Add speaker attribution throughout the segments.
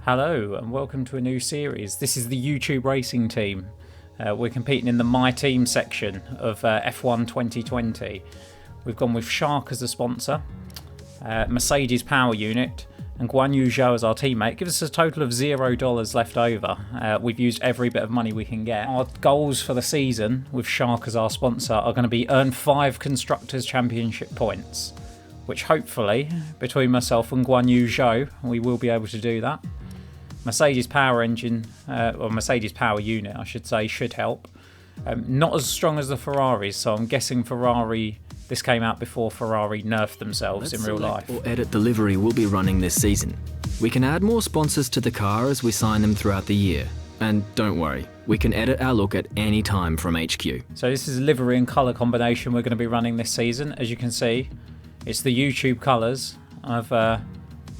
Speaker 1: Hello and welcome to a new series. This is the YouTube racing team. We're competing in the My Team section of F1 2020. We've gone with Shark as a sponsor, Mercedes power unit, and Guan Yu Zhou as our teammate. Gives us a total of $0 left over. We've used every bit of money we can get. Our goals for the season with Shark as our sponsor are going to be earn 5 Constructors' Championship points, which hopefully, between myself and Guan Yu Zhou, we will be able to do that. Mercedes power engine, or Mercedes power unit, I should say, should help. Not as strong as the Ferraris, so I'm guessing this came out before Ferrari nerfed themselves in real life.
Speaker 2: Or edit the livery we'll be running this season. We can add more sponsors to the car as we sign them throughout the year. And don't worry, we can edit our look at any time from HQ.
Speaker 1: So this is a livery and colour combination we're going to be running this season. As you can see, it's the YouTube colours of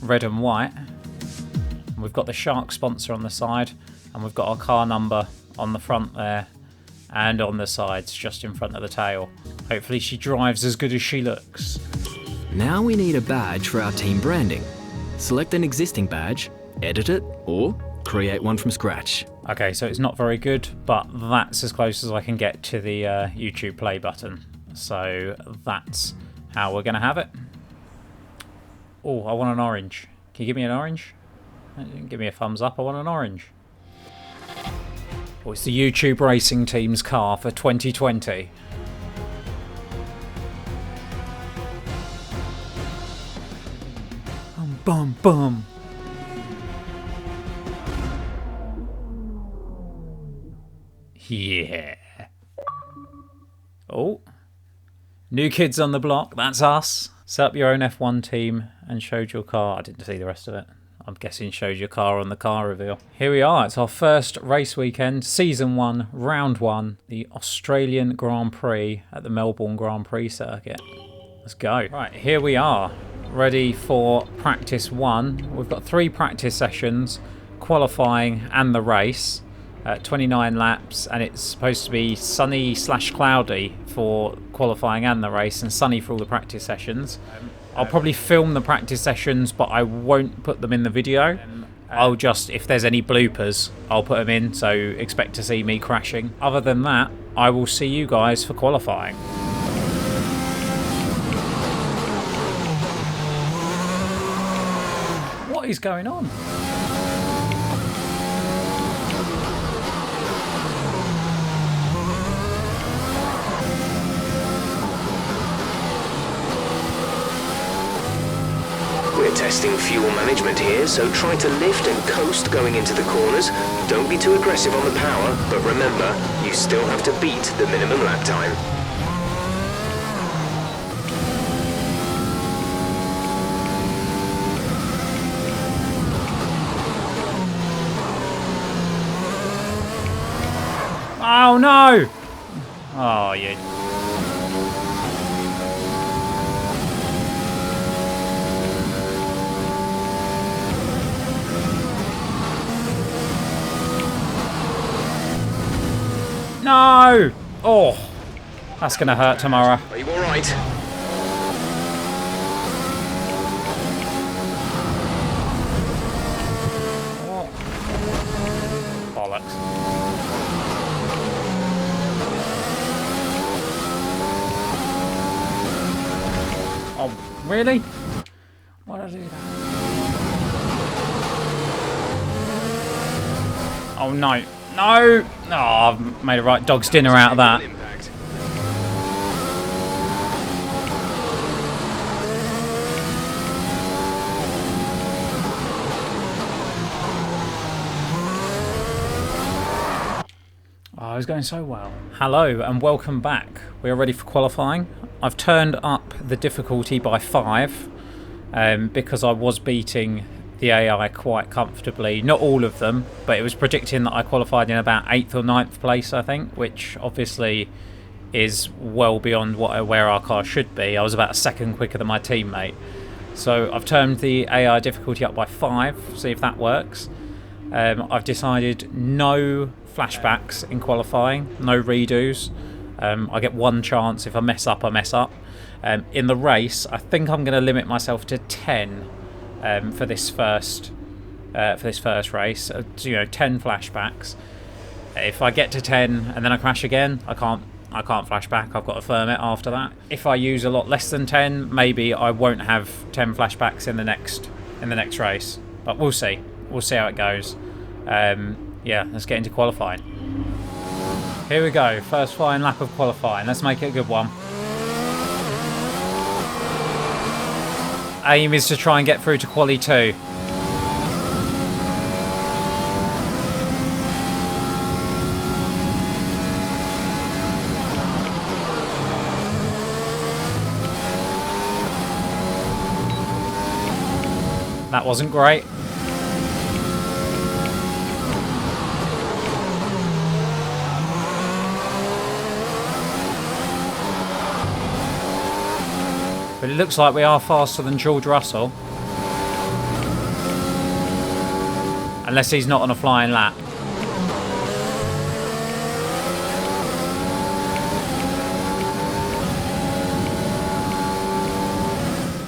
Speaker 1: red and white. We've got the Shark sponsor on the side, and we've got our car number on the front there and on the sides just in front of the tail. Hopefully she drives as good as she looks.
Speaker 2: Now we need a badge for our team branding. Select an existing badge, edit it, or create one from scratch.
Speaker 1: Okay, so it's not very good, but that's as close as I can get to the YouTube play button. So that's how we're going to have it. Oh, I want an orange. Can you give me an orange? Give me a thumbs up, I want an orange. Oh, it's the YouTube racing team's car for 2020. Bum bum. Yeah. Oh. New kids on the block, that's us. Set up your own F1 team and showed your car. I didn't see the rest of it. I'm guessing shows your car on the car reveal. Here we are, it's our first race weekend, Season 1, Round 1, the Australian Grand Prix at the Melbourne Grand Prix circuit. Let's go. Right, here we are, ready for practice 1. We've got 3 practice sessions, qualifying and the race, 29 laps, and it's supposed to be sunny/cloudy for qualifying and the race, and sunny for all the practice sessions. I'll probably film the practice sessions, but I won't put them in the video. I'll just, if there's any bloopers, I'll put them in, so expect to see me crashing. Other than that, I will see you guys for qualifying. What is going on?
Speaker 3: We're testing fuel management here, so try to lift and coast going into the corners. Don't be too aggressive on the power, but remember, you still have to beat the minimum lap time.
Speaker 1: Oh no! Oh, yeah. No! Oh, that's going to hurt tomorrow.
Speaker 3: Are you all right?
Speaker 1: Oh. Bollocks. Oh, really? Why did I do that? Oh, no. No! Oh, I've made a right dog's dinner out of that. Oh, it was going so well. Hello and welcome back. We are ready for qualifying. I've turned up the difficulty by 5 because I was beating the AI quite comfortably. Not all of them, but it was predicting that I qualified in about 8th or 9th place, I think, which obviously is well beyond where our car should be. I was about a second quicker than my teammate. So I've turned the AI difficulty up by 5, see if that works. I've decided no flashbacks in qualifying, no redos. I get 1 chance. If I mess up, I mess up. In the race, I think I'm going to limit myself to 10 for this first for this first race. 10 flashbacks. If I get to 10 and then I crash again, I can't flash back. I've got to firm it after that. If I use a lot less than 10, maybe I won't have 10 flashbacks in the next race. But we'll see. We'll see how it goes. Yeah, let's get into qualifying. Here we go. First flying lap of qualifying. Let's make it a good one. Aim is to try and get through to quali 2. That wasn't great. But it looks like we are faster than George Russell. Unless he's not on a flying lap.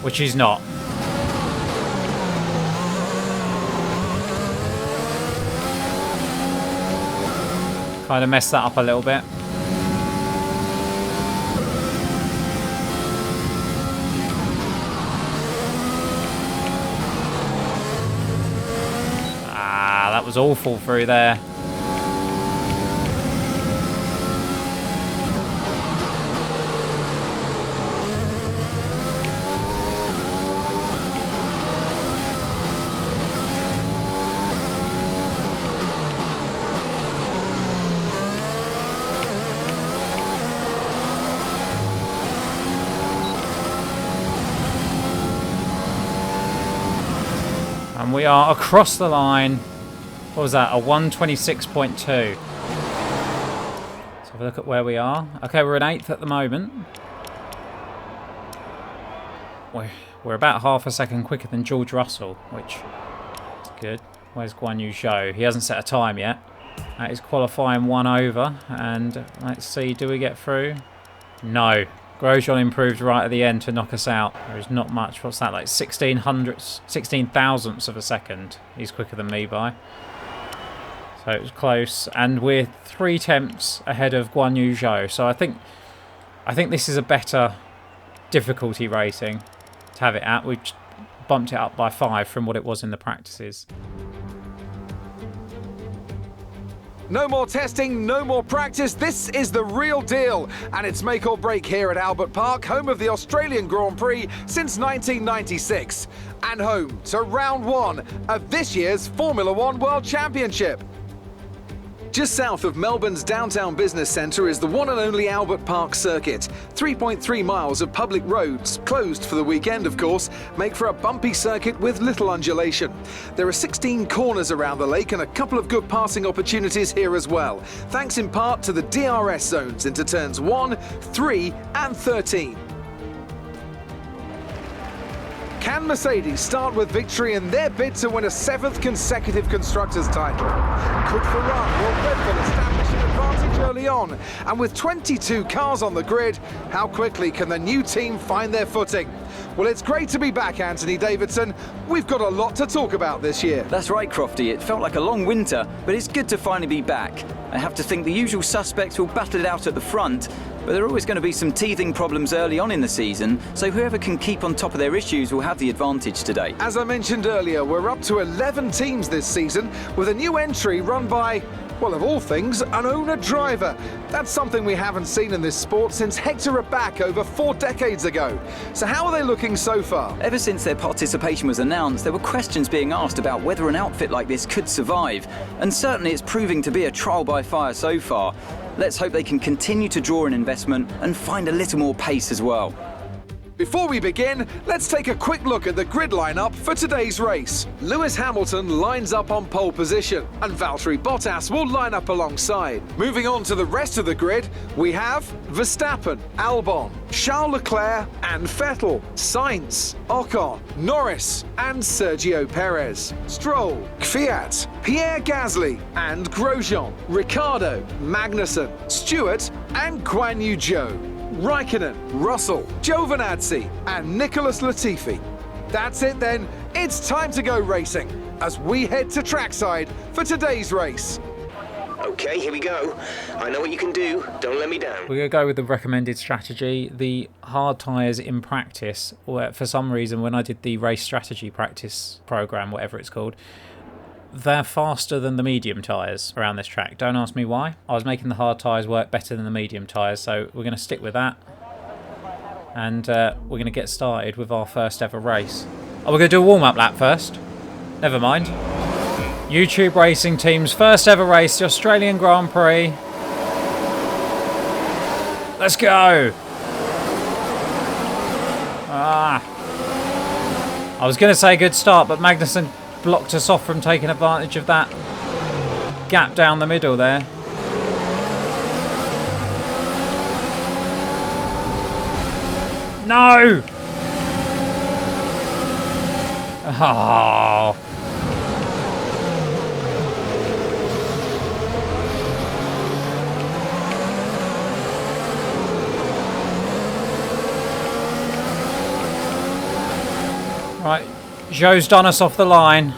Speaker 1: Which he's not. Kind of messed that up a little bit. That was awful through there. And we are across the line. What was that? A 126.2. Let's have a look at where we are. Okay, we're in 8th at the moment. We're about half a second quicker than George Russell, which is good. Where's Guan Yu Zhou? He hasn't set a time yet. That is qualifying 1 over. And let's see, do we get through? No. Grosjean improved right at the end to knock us out. There is not much. What's that, like 16 thousandths of a second? He's quicker than me by. So it was close, and we're 3 tenths ahead of Guan Yu Zhou. So I think this is a better difficulty rating to have it at. We've bumped it up by 5 from what it was in the practices.
Speaker 4: No more testing, no more practice. This is the real deal. And it's make or break here at Albert Park, home of the Australian Grand Prix since 1996. And home to round 1 of this year's Formula One World Championship. Just south of Melbourne's downtown business centre is the one and only Albert Park circuit. 3.3 miles of public roads, closed for the weekend of course, make for a bumpy circuit with little undulation. There are 16 corners around the lake and a couple of good passing opportunities here as well, thanks in part to the DRS zones into turns 1, 3 and 13. Can Mercedes start with victory in their bid to win a 7th consecutive Constructors' title? Could Ferrari or Red Bull establish an advantage early on? And with 22 cars on the grid, how quickly can the new team find their footing? Well, it's great to be back, Anthony Davidson. We've got a lot to talk about this year.
Speaker 5: That's right, Crofty. It felt like a long winter, but it's good to finally be back. I have to think the usual suspects will battle it out at the front, but there are always going to be some teething problems early on in the season, so whoever can keep on top of their issues will have the advantage today.
Speaker 4: As I mentioned earlier, we're up to 11 teams this season, with a new entry run by, well, of all things, an owner-driver. That's something we haven't seen in this sport since Hector Raback over 4 decades ago. So how are they looking so far?
Speaker 5: Ever since their participation was announced, there were questions being asked about whether an outfit like this could survive, and certainly it's proving to be a trial by fire so far. Let's hope they can continue to draw in investment and find a little more pace as well.
Speaker 4: Before we begin, let's take a quick look at the grid lineup for today's race. Lewis Hamilton lines up on pole position, and Valtteri Bottas will line up alongside. Moving on to the rest of the grid, we have Verstappen, Albon, Charles Leclerc and Vettel, Sainz, Ocon, Norris and Sergio Perez, Stroll, Kvyat, Pierre Gasly and Grosjean, Ricciardo, Magnussen, Stewart and Guan Yu Zhou, Raikkonen, Russell, Giovinazzi and Nicholas Latifi. That's it then, it's time to go racing. as we head to trackside for today's race.
Speaker 3: Okay, here we go. I know what you can do. Don't let me down.
Speaker 1: We're going to go with the recommended strategy. The hard tyres in practice, or for some reason when I did the race strategy practice program, whatever it's called, they're faster than the medium tyres around this track. Don't ask me why. I was making the hard tyres work better than the medium tyres, so we're going to stick with that. And we're going to get started with our first ever race. Oh, we're going to do a warm-up lap first. Never mind. YouTube Racing Team's first ever race, the Australian Grand Prix. Let's go! I was going to say good start, but Magnussen blocked us off from taking advantage of that gap down the middle there. No! Oh. Right, Zhou's done us off the line.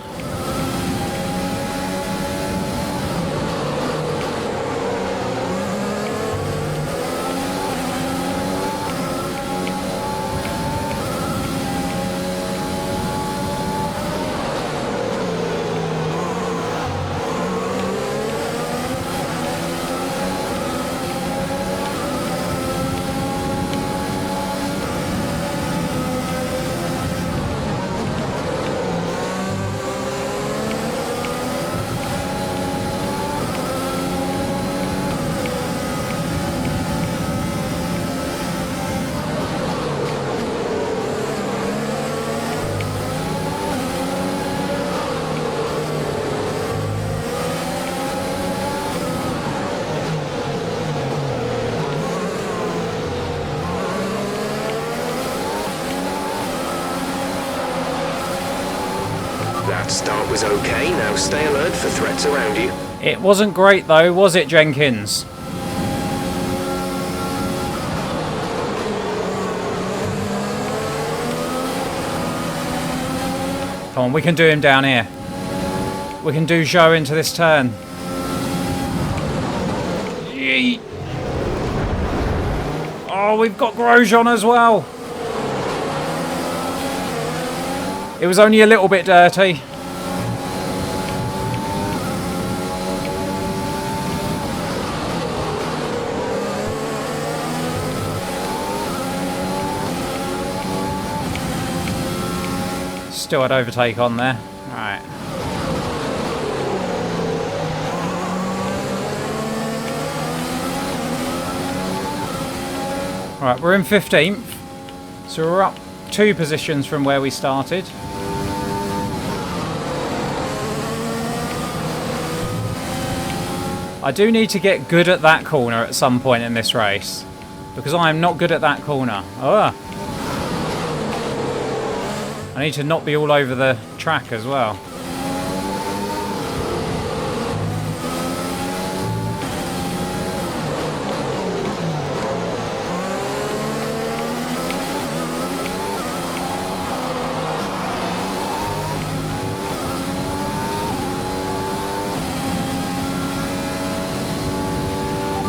Speaker 3: That start was okay. Now stay alert for threats around you.
Speaker 1: It wasn't great though, was it, Jenkins? Come on, we can do him down here. We can do Zhou into this turn. Yeet. Oh, we've got Grosjean as well. It was only a little bit dirty. Still had overtake on there. Right. Alright, we're in 15th. So we're up 2 positions from where we started. I do need to get good at that corner at some point in this race, because I am not good at that corner. Oh. I need to not be all over the track as well.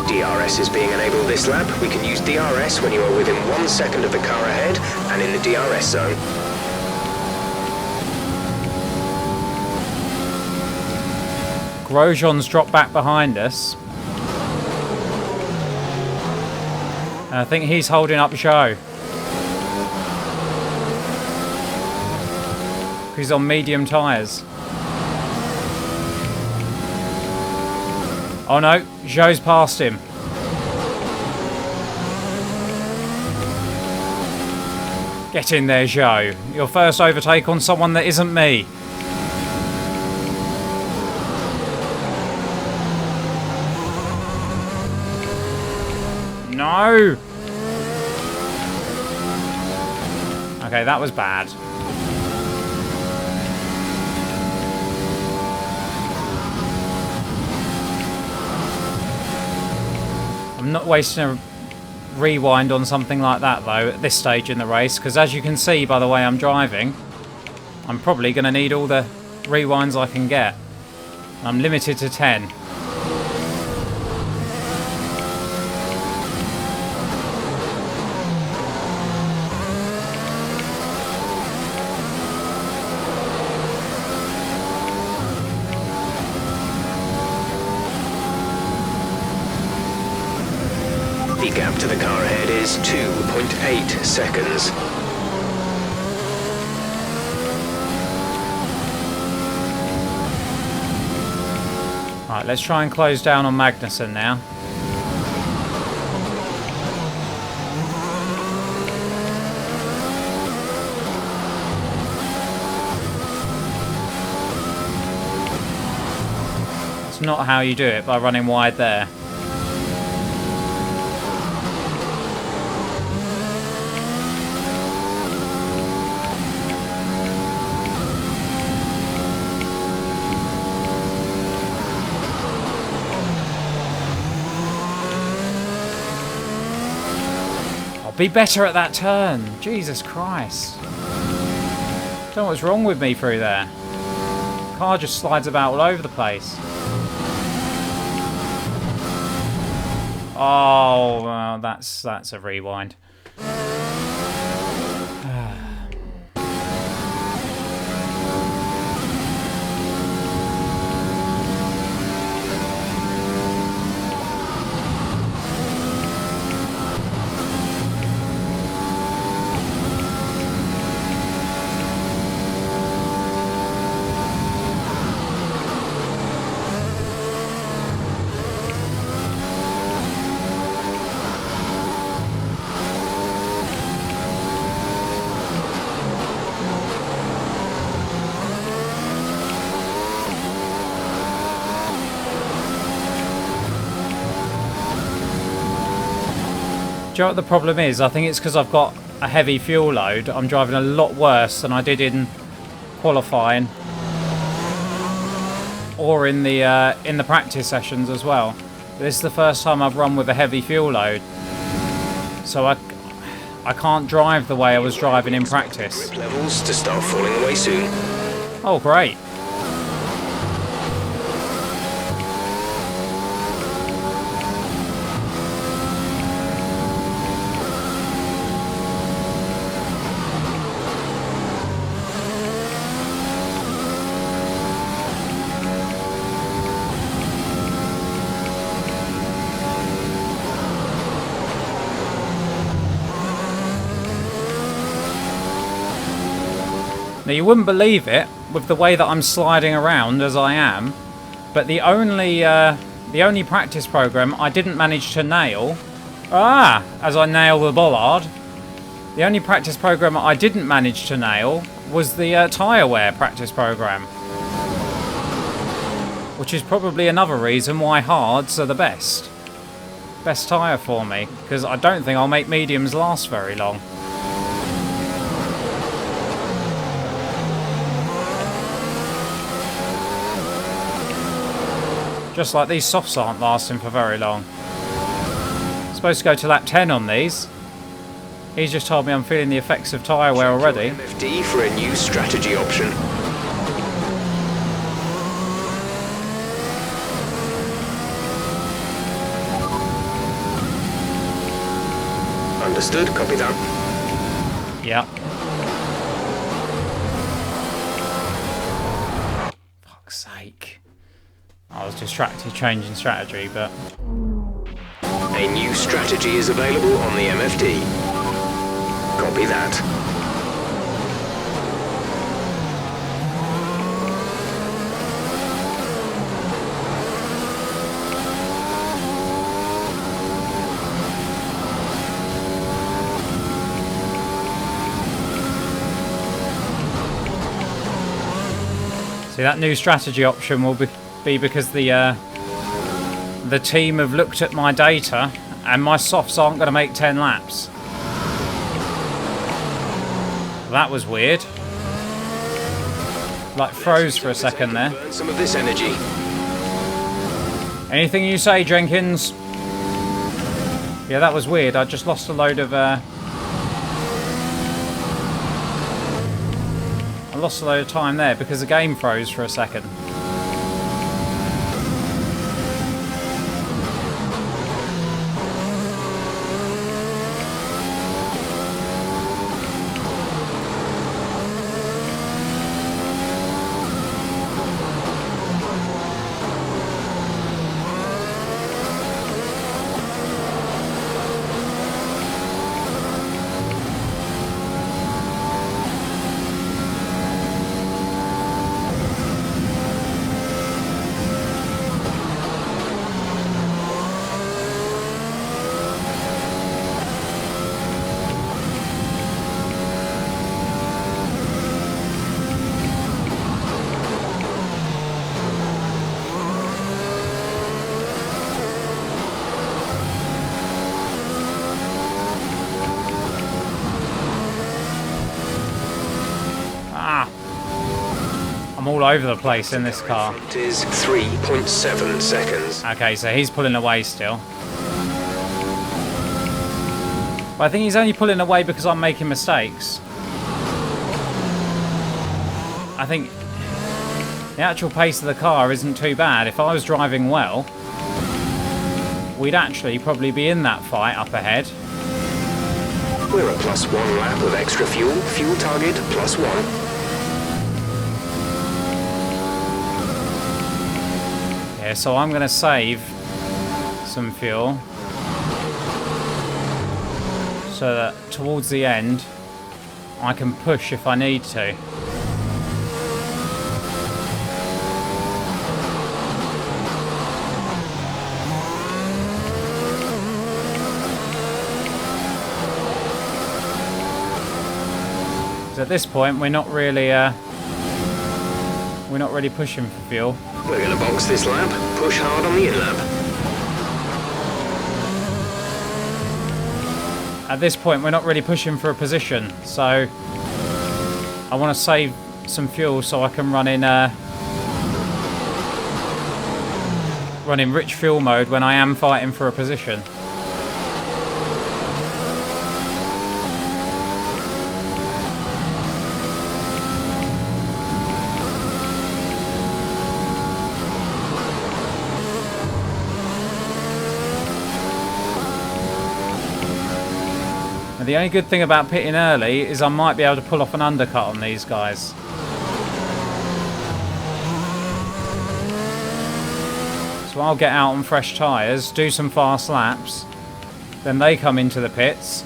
Speaker 3: DRS is being enabled this lap. We can use DRS when you are within 1 second of the car ahead and in the DRS zone.
Speaker 1: Grosjean's dropped back behind us. And I think he's holding up Zhou. He's on medium tyres. Oh no, Zhou's past him. Get in there, Zhou. Your first overtake on someone that isn't me. No! Okay, that was bad. I'm not wasting a rewind on something like that though at this stage in the race, because as you can see by the way I'm driving, I'm probably going to need all the rewinds I can get. I'm limited to 10.
Speaker 3: The gap to the car ahead is 2.8 seconds.
Speaker 1: Right, let's try and close down on Magnussen now. It's not how you do it by running wide there. Be better at that turn. Jesus Christ. Don't know what's wrong with me through there. Car just slides about all over the place. Oh, well, that's a rewind. Do you know what the problem is? I think it's because I've got a heavy fuel load. I'm driving a lot worse than I did in qualifying or in the practice sessions as well. This is the first time I've run with a heavy fuel load, so I can't drive the way I was driving in practice.
Speaker 3: Grip levels to start falling away soon.
Speaker 1: Oh, great. Now, you wouldn't believe it with the way that I'm sliding around as I am, but the only practice program I didn't manage to nail, as I nail the bollard, the only practice program I didn't manage to nail was the tyre wear practice program, which is probably another reason why hards are the best tyre for me, because I don't think I'll make mediums last very long. Just like these softs aren't lasting for very long. I'm supposed to go to lap 10 on these. He's just told me I'm feeling the effects of tyre wear already.
Speaker 3: MFD for a new strategy option. Understood, copy that.
Speaker 1: Yeah. Fuck's sake. I was distracted changing strategy, but...
Speaker 3: A new strategy is available on the MFD. Copy that.
Speaker 1: See, that new strategy option will be because the team have looked at my data and my softs aren't going to make 10 laps. That was weird. Like froze for a second there.
Speaker 3: Burn some of this energy.
Speaker 1: Anything you say, Jenkins? Yeah, that was weird. I just lost a load of I lost a load of time there because the game froze for a second. I'm all over the place in this car.
Speaker 3: It is 3.7 seconds.
Speaker 1: Okay, so he's pulling away still. But I think he's only pulling away because I'm making mistakes. I think the actual pace of the car isn't too bad. If I was driving well, we'd actually probably be in that fight up ahead.
Speaker 3: We're a +1 lap of extra fuel. Fuel target +1.
Speaker 1: Yeah, so I'm going to save some fuel so that towards the end I can push if I need to. So at this point we're not really pushing for fuel.
Speaker 3: We're going to box this lap, push hard on the in-lap.
Speaker 1: At this point we're not really pushing for a position, so I want to save some fuel so I can run in rich fuel mode when I am fighting for a position. The only good thing about pitting early is I might be able to pull off an undercut on these guys. So I'll get out on fresh tyres, do some fast laps, then they come into the pits.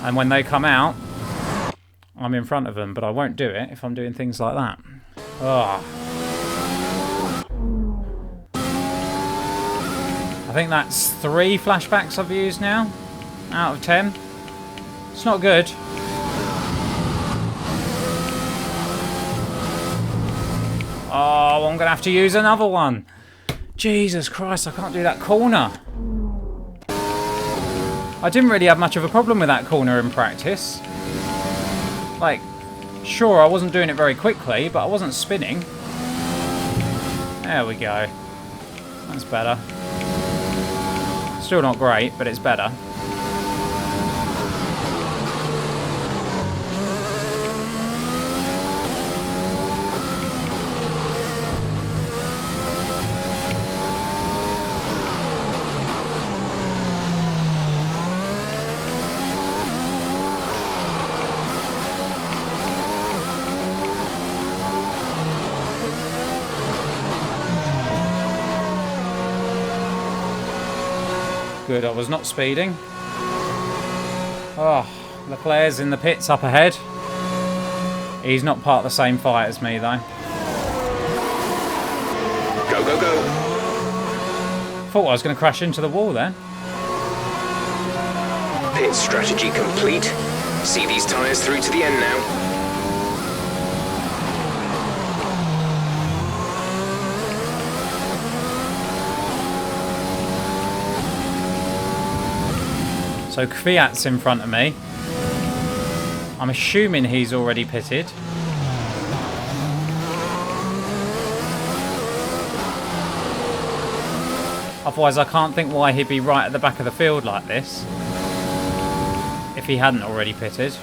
Speaker 1: And when they come out, I'm in front of them, but I won't do it if I'm doing things like that. Oh. I think that's 3 flashbacks I've used now, out of 10. It's not good. Oh, I'm going to have to use another one. Jesus Christ, I can't do that corner. I didn't really have much of a problem with that corner in practice. Like, sure, I wasn't doing it very quickly, but I wasn't spinning. There we go. That's better. Still not great, but it's better. Good, I was not speeding. Oh, Leclerc's in the pits up ahead. He's not part of the same fight as me, though.
Speaker 3: Go, go, go.
Speaker 1: Thought I was going to crash into the wall then.
Speaker 3: Pit strategy complete. See these tyres through to the end now.
Speaker 1: So Kvyat's in front of me. I'm assuming he's already pitted. Otherwise I can't think why he'd be right at the back of the field like this. if he hadn't already pitted.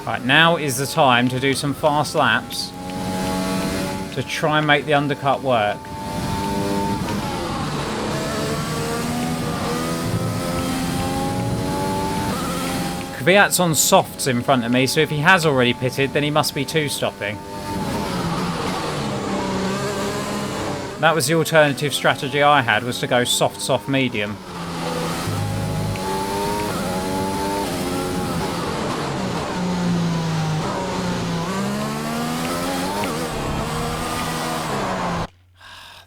Speaker 1: Right, now is the time to do some fast laps to try and make the undercut work. Kvyat's on softs in front of me, so if he has already pitted, then he must be two-stopping. That was the alternative strategy I had, was to go soft, soft, medium.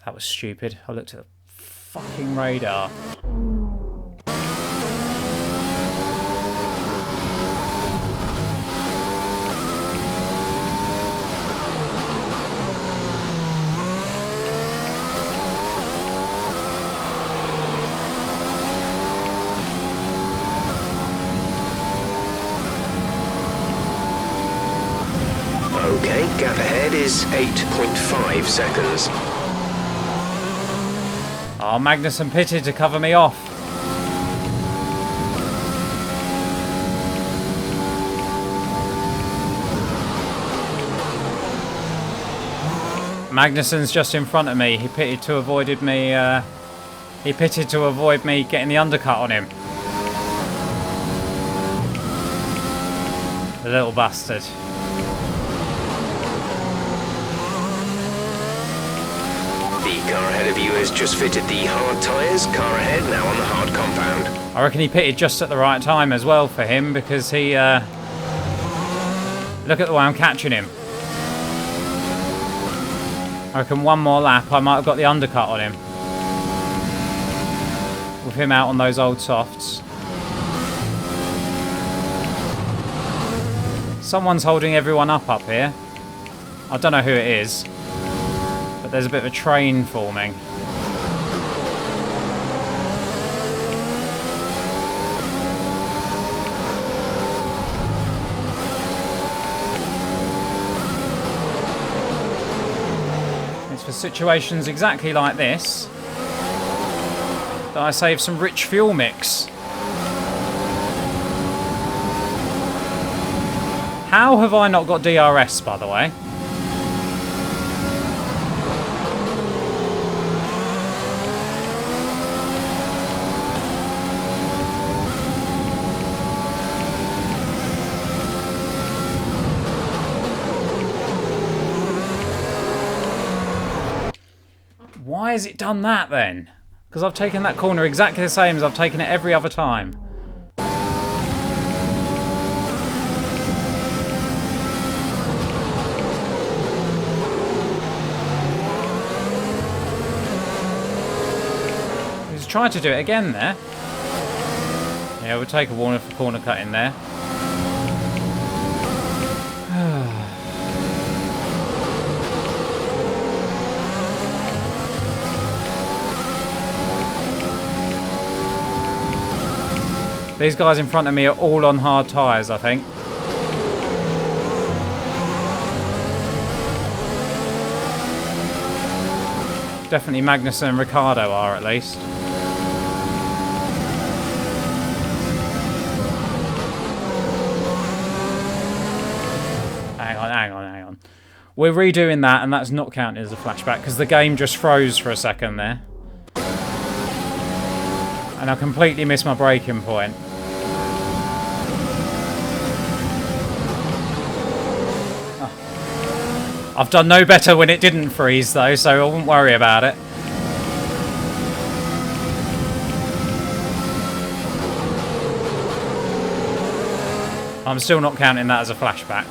Speaker 1: That was stupid. I looked at the fucking radar.
Speaker 3: Okay, gap ahead is 8.5 seconds.
Speaker 1: Oh, Magnussen pitted to cover me off. Magnussen's just in front of me. He pitted to avoid me. He pitted to avoid me getting the undercut on him. The little bastard.
Speaker 3: The car ahead of you has just fitted the hard tyres. Car ahead now on the hard compound.
Speaker 1: I reckon he pitted just at the right time as well for him, because he... look at the way I'm catching him. I reckon one more lap I might have got the undercut on him. With him out on those old softs. Someone's holding everyone up here. I don't know who it is. But there's a bit of a train forming. It's for situations exactly like this that I save some rich fuel mix. How have I not got DRS, by the way? Why has it done that then? Because I've taken that corner exactly the same as I've taken it every other time. He's trying to do it again there. Yeah, we'll take a warning for corner cut in there. These guys in front of me are all on hard tyres, I think. Definitely Magnussen and Ricciardo are, at least. Hang on. We're redoing that, and that's not counted as a flashback, because the game just froze for a second there. And I completely missed my braking point. I've done no better when it didn't freeze though, so I won't worry about it. I'm still not counting that as a flashback.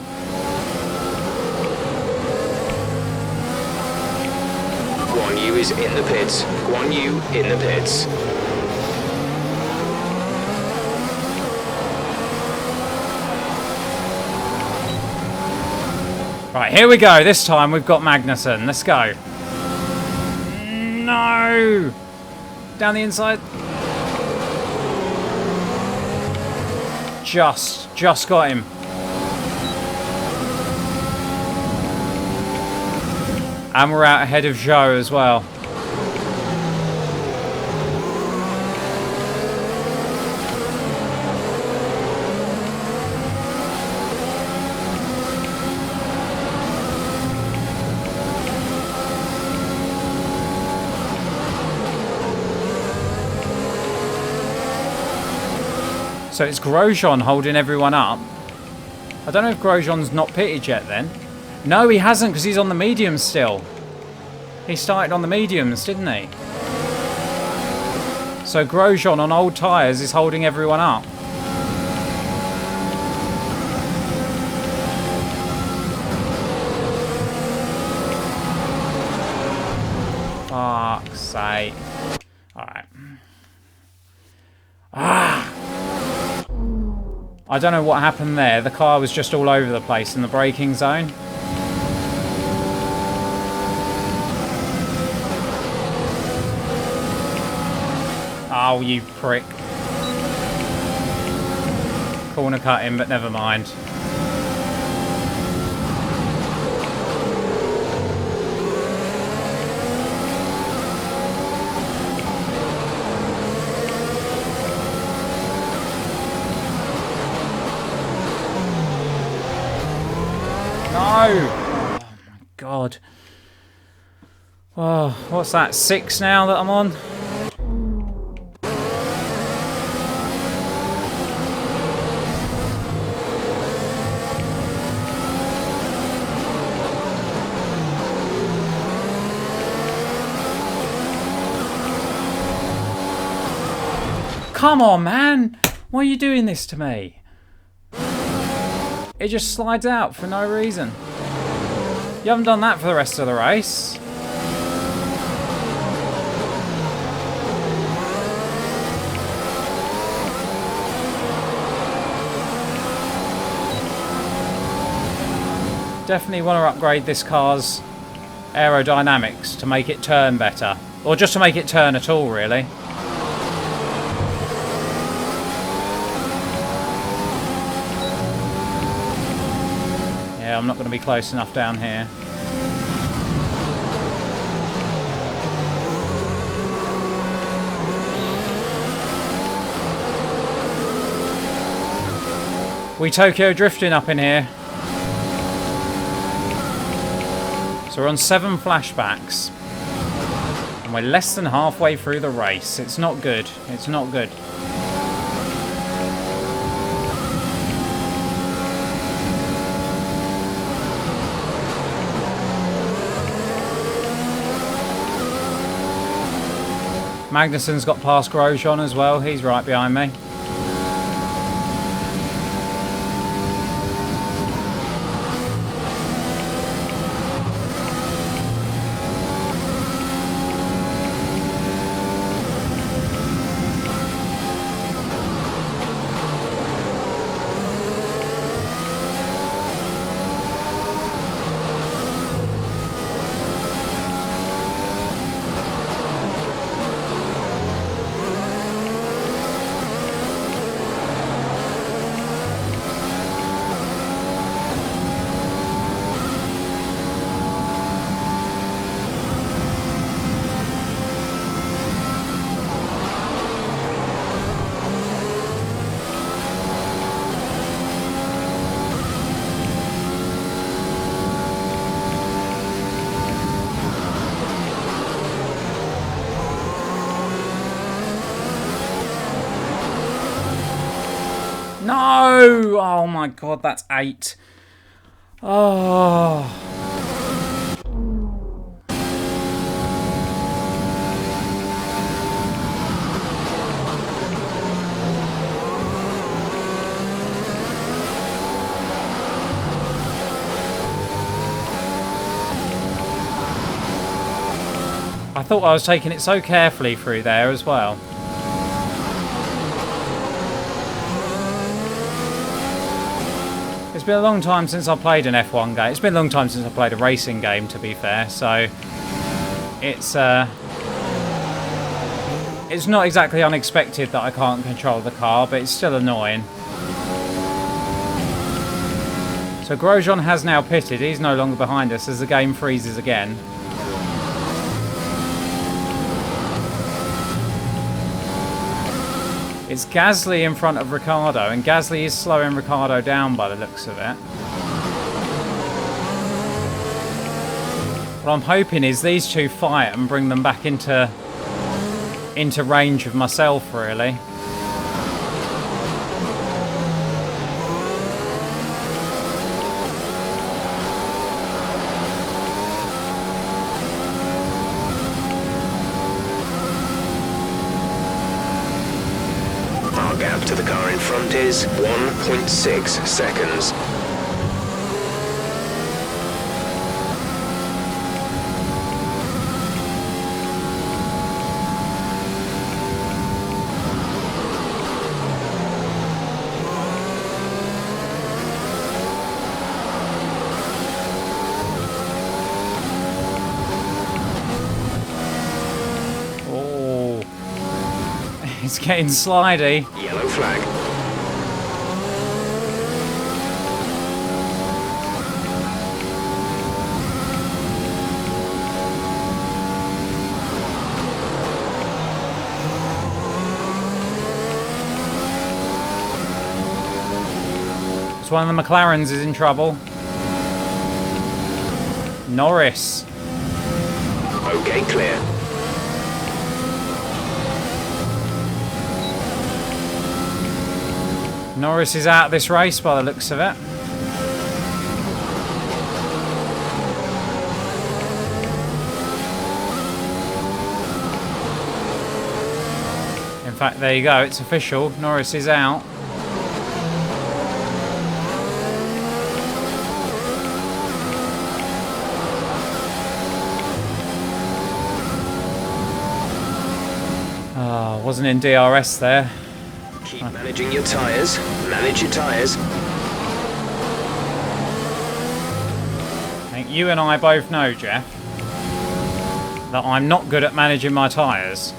Speaker 3: Guan Yu is in the pits. Guan Yu in the pits.
Speaker 1: Right, here we go. This time we've got Magnussen. Let's go. No! Down the inside. Just got him. And we're out ahead of Joe as well. So it's Grosjean holding everyone up. I don't know if Grosjean's not pitted yet then. No, he hasn't because he's on the mediums still. He started on the mediums, didn't he? So Grosjean on old tyres is holding everyone up. Fuck's sake. Alright. I don't know what happened there. The car was just all over the place in the braking zone. Oh, you prick. Corner cut him, but never mind. Oh my god. Oh, what's that? 6 now that I'm on? Come on, man! Why are you doing this to me? It just slides out for no reason. You haven't done that for the rest of the race. Definitely want to upgrade this car's aerodynamics to make it turn better. Or just to make it turn at all, really. Yeah, I'm not going to be close enough down here. We Tokyo drifting up in here. So we're on 7 flashbacks. And we're less than halfway through the race. It's not good. It's not good. Magnussen's got past Grosjean as well. He's right behind me. No! Oh my god, that's 8. Oh. I thought I was taking it so carefully through there as well. It's been a long time since I played an F1 game. It's been a long time since I played a racing game, to be fair. So it's not exactly unexpected that I can't control the car, but it's still annoying. So Grosjean has now pitted. He's no longer behind us as the game freezes again. It's Gasly in front of Ricciardo, and Gasly is slowing Ricciardo down by the looks of it. What I'm hoping is these two fight and bring them back into range of myself, really.
Speaker 3: Gap to the car in front is 1.6 seconds.
Speaker 1: Oh, it's getting slidey.
Speaker 3: Yellow flag.
Speaker 1: So one of the McLarens is in trouble. Norris.
Speaker 3: Okay, clear.
Speaker 1: Norris is out of this race by the looks of it. In fact, there you go, it's official. Norris is out. Wasn't in DRS there.
Speaker 3: Keep managing your tyres. Manage your tyres.
Speaker 1: I think you and I both know, Jeff, that I'm not good at managing my tyres.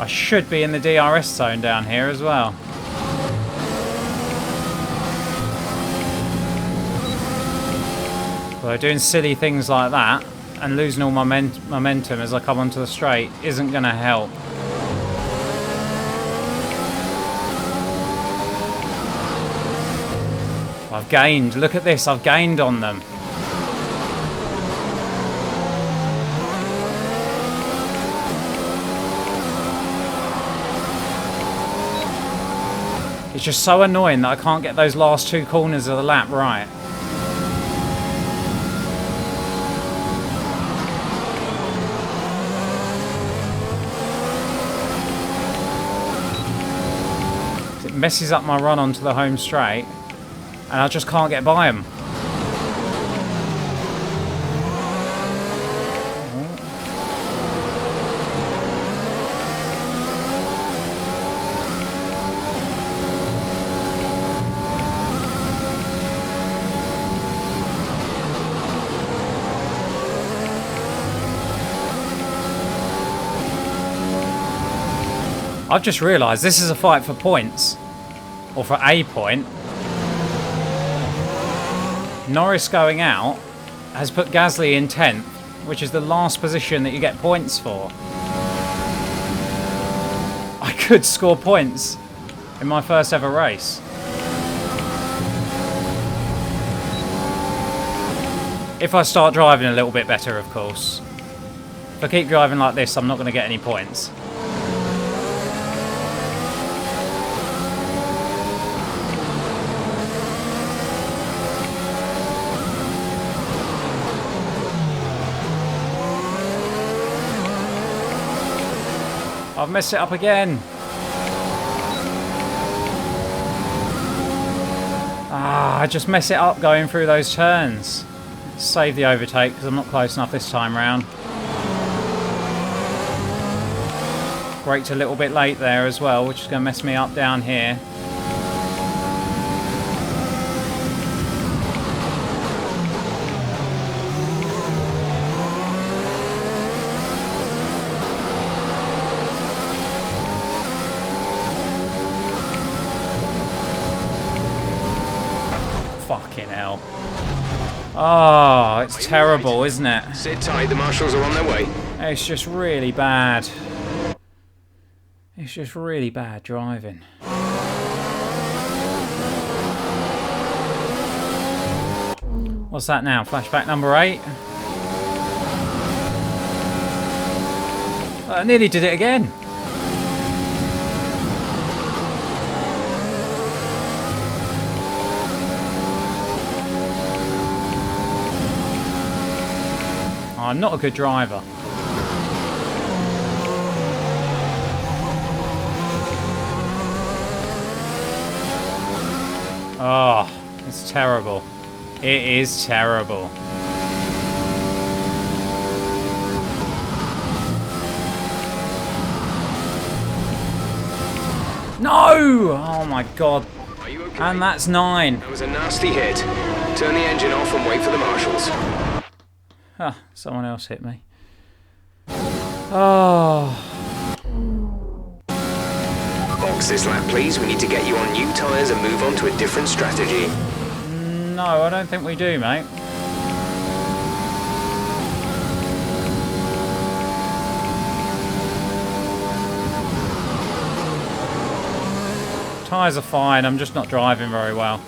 Speaker 1: I should be in the DRS zone down here as well. Although doing silly things like that and losing all my momentum as I come onto the straight isn't going to help. I've gained. Look at this. I've gained on them. It's just so annoying that I can't get those last two corners of the lap right. It messes up my run onto the home straight and I just can't get by them. I've just realised this is a fight for points, or for a point. Norris going out has put Gasly in 10th, which is the last position that you get points for. I could score points in my first ever race. If I start driving a little bit better, of course. If I keep driving like this, I'm not going to get any points. I've messed it up again. I just mess it up going through those turns. Save the overtake because I'm not close enough this time round. Braked a little bit late there as well, which is going to mess me up down here. Fucking hell. Oh, it's terrible, isn't it?
Speaker 3: Sit tight, the marshals are on their way.
Speaker 1: It's just really bad. It's just really bad driving. What's that now? Flashback number 8? I nearly did it again. I'm not a good driver. Oh, it's terrible. It is terrible. No! Oh my god.
Speaker 3: Are you okay?
Speaker 1: And that's 9.
Speaker 3: That was a nasty hit. Turn the engine off and wait for the marshals.
Speaker 1: Ah, someone else hit me. Oh.
Speaker 3: Box this lap, please. We need to get you on new tyres and move on to a different strategy.
Speaker 1: No, I don't think we do, mate. Tyres are fine, I'm just not driving very well.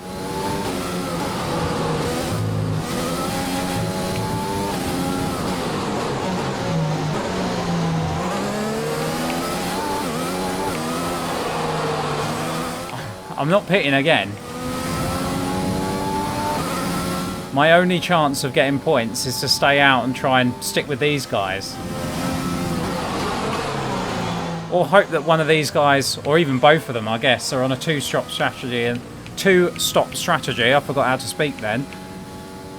Speaker 1: I'm not pitting again. My only chance of getting points is to stay out and try and stick with these guys. Or hope that one of these guys, or even both of them, I guess, are on a two-stop strategy. I forgot how to speak then.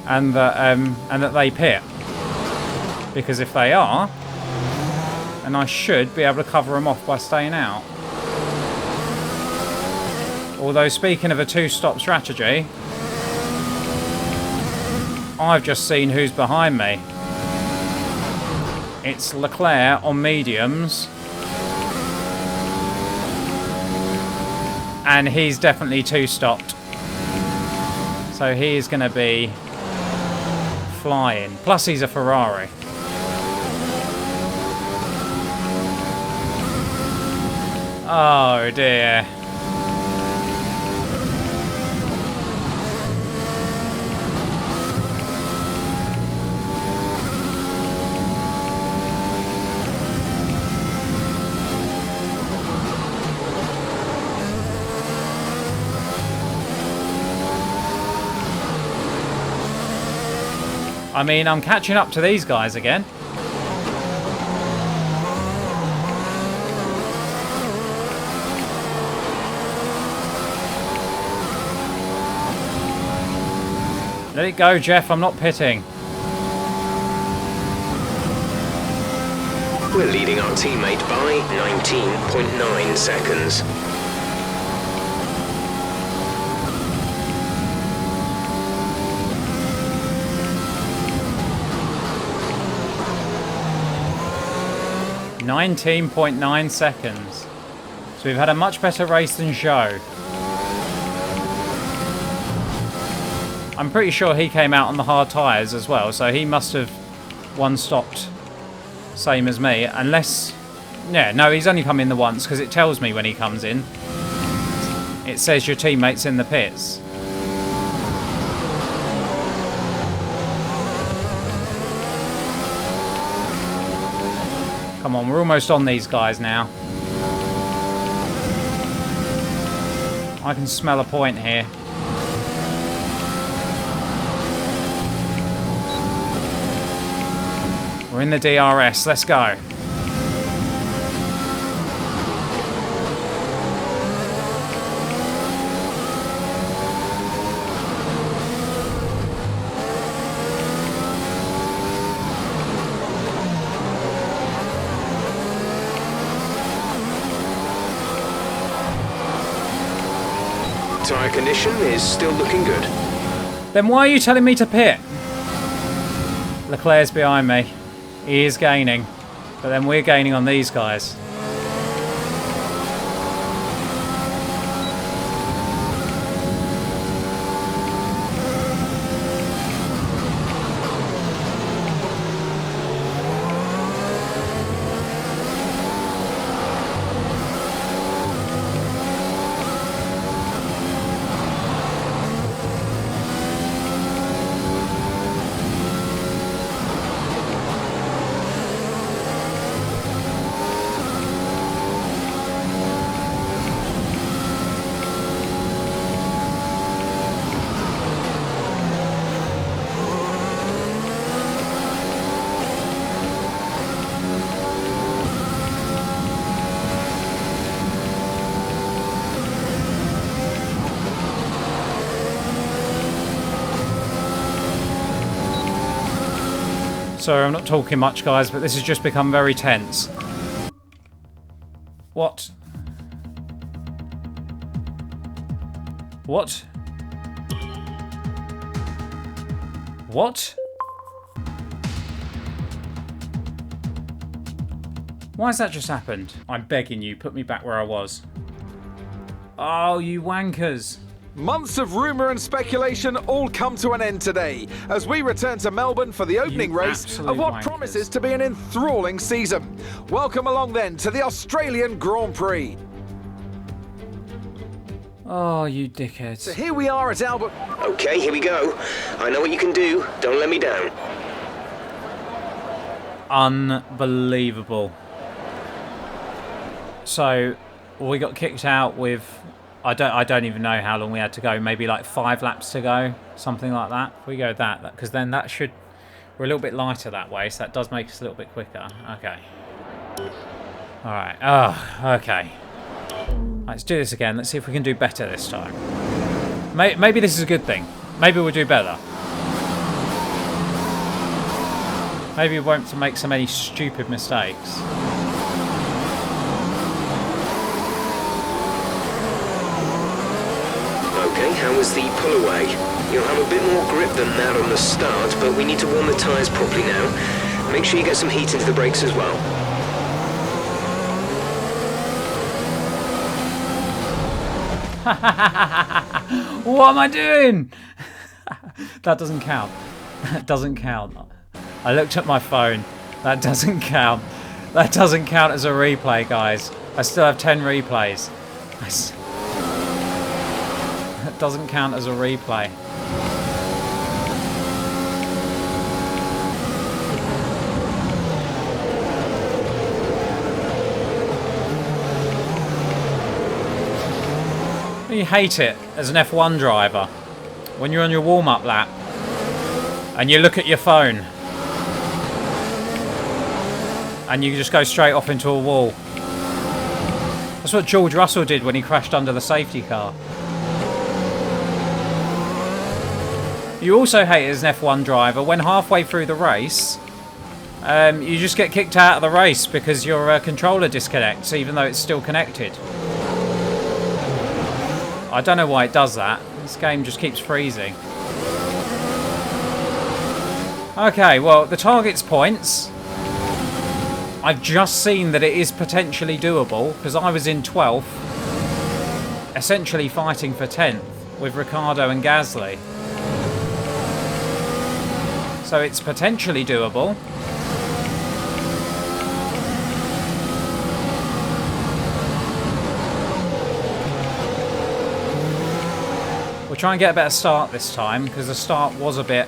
Speaker 1: And that they pit. Because if they are, then I should be able to cover them off by staying out. Although, speaking of a two-stop strategy, I've just seen who's behind me. It's Leclerc on mediums. And he's definitely two-stopped. So he is going to be flying. Plus he's a Ferrari. Oh dear. I mean, I'm catching up to these guys again. Let it go, Jeff. I'm not pitting.
Speaker 3: We're leading our teammate by 19.9 seconds.
Speaker 1: .9 seconds. So we've had a much better race than Joe. I'm pretty sure he came out on the hard tyres as well, so he must have one-stopped same as me, unless... Yeah, no, he's only come in the once, because it tells me when he comes in. It says your teammate's in the pits. Come on, we're almost on these guys now. I can smell a point here. We're in the DRS, let's go.
Speaker 3: Tyre condition is still looking good.
Speaker 1: Then why are you telling me to pit? Leclerc's behind me. He is gaining. But then we're gaining on these guys. Sorry, I'm not talking much, guys, but this has just become very tense. What? What? What? Why has that just happened? I'm begging you, put me back where I was. Oh, you wankers.
Speaker 4: Months of rumour and speculation all come to an end today as we return to Melbourne for the opening race of what
Speaker 1: wankers.
Speaker 4: promises to be an enthralling season. Welcome along then to the Australian Grand Prix.
Speaker 1: Oh, you dickheads.
Speaker 4: So here we are at Albert.
Speaker 3: Okay, here we go. I know what you can do. Don't let me down.
Speaker 1: Unbelievable. So, we got kicked out with... I don't even know how long we had to go. Maybe like 5 laps to go, something like that. If we go that, because then that should... We're a little bit lighter that way, so that does make us a little bit quicker. Okay. Alright. Oh, okay. Let's do this again. Let's see if we can do better this time. Maybe this is a good thing. Maybe we'll do better. Maybe we won't make so many stupid mistakes.
Speaker 3: Okay, how was the pull away? You'll have a bit more grip than that on the start, but we need to warm the tyres properly now. Make sure you get some heat into the brakes as well.
Speaker 1: What am I doing? That doesn't count. That doesn't count. I looked at my phone. That doesn't count. That doesn't count as a replay, guys. I still have 10 replays. That doesn't count as a replay. You hate it as an F1 driver when you're on your warm-up lap and you look at your phone and you just go straight off into a wall. That's what George Russell did when he crashed under the safety car. You also hate it as an F1 driver when halfway through the race you just get kicked out of the race because your controller disconnects even though it's still connected. I don't know why it does that. This game just keeps freezing. Okay, well, the target's points. I've just seen that it is potentially doable because I was in 12th, essentially fighting for 10th with Ricciardo and Gasly. So it's potentially doable. We'll try and get a better start this time because the start was a bit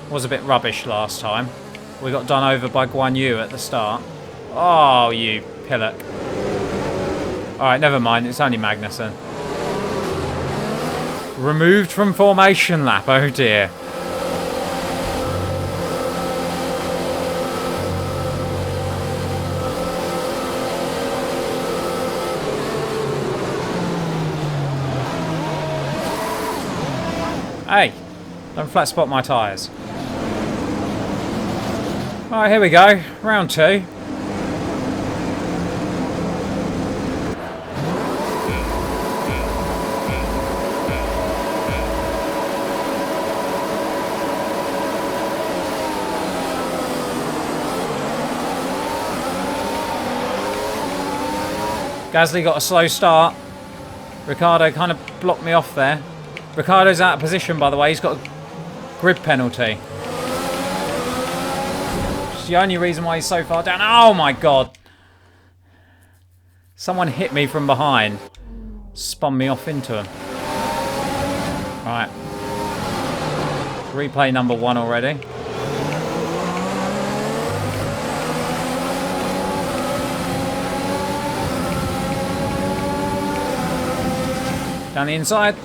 Speaker 1: rubbish last time. We got done over by Guan Yu at the start. Oh, you pillock. Alright, never mind. It's only Magnussen. Removed from formation lap. Oh dear. Hey, don't flat spot my tyres. Alright, here we go. Round 2. Gasly got a slow start. Ricciardo kind of blocked me off there. Ricciardo's out of position, by the way. He's got a grid penalty. It's the only reason why he's so far down. Oh my god. Someone hit me from behind. Spun me off into him. Right. Replay number 1 already. Down the inside.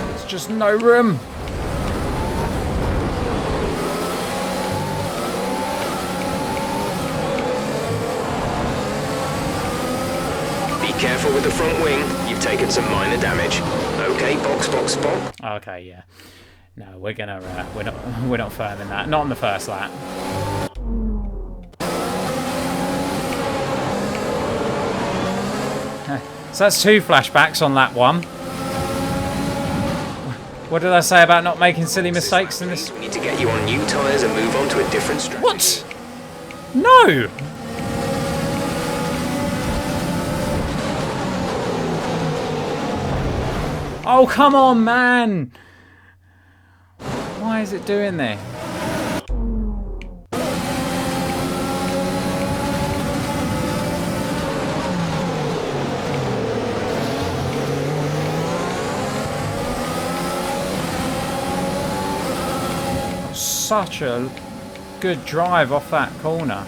Speaker 1: There's just no room.
Speaker 3: Be careful with the front wing. You've taken some minor damage. Okay, box.
Speaker 1: Okay, yeah. No, we're gonna we're not firm in that. Not on the first lap. So that's 2 flashbacks on lap 1. What did I say about not making silly mistakes in this?
Speaker 3: We need to get you on new tyres and move on to a different strategy.
Speaker 1: What? No! Oh, come on, man! Why is it doing this? Such a good drive off that corner.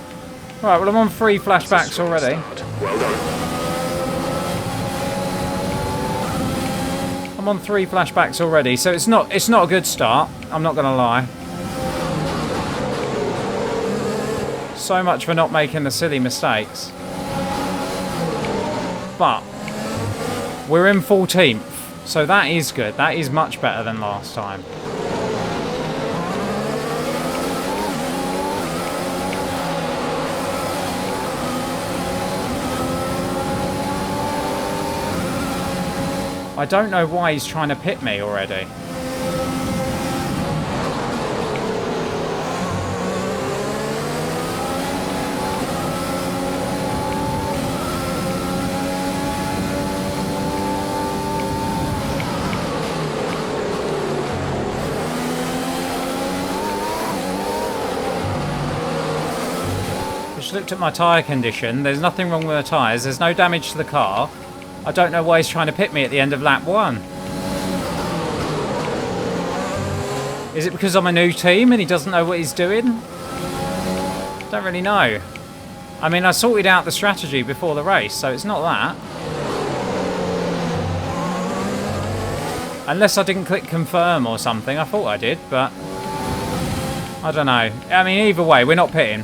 Speaker 1: Right, well I'm on 3 flashbacks already.
Speaker 3: Well done.
Speaker 1: I'm on 3 flashbacks already, so it's not a good start. I'm not gonna lie. So much for not making the silly mistakes. But we're in 14th, so that is good. That is much better than last time. I don't know why he's trying to pit me already. Just looked at my tyre condition. There's nothing wrong with the tyres. There's no damage to the car. I don't know why he's trying to pit me at the end of lap 1. Is it because I'm a new team and he doesn't know what he's doing? Don't really know. I mean, I sorted out the strategy before the race, so it's not that. Unless I didn't click confirm or something. I thought I did, but I don't know. I mean, either way, we're not pitting.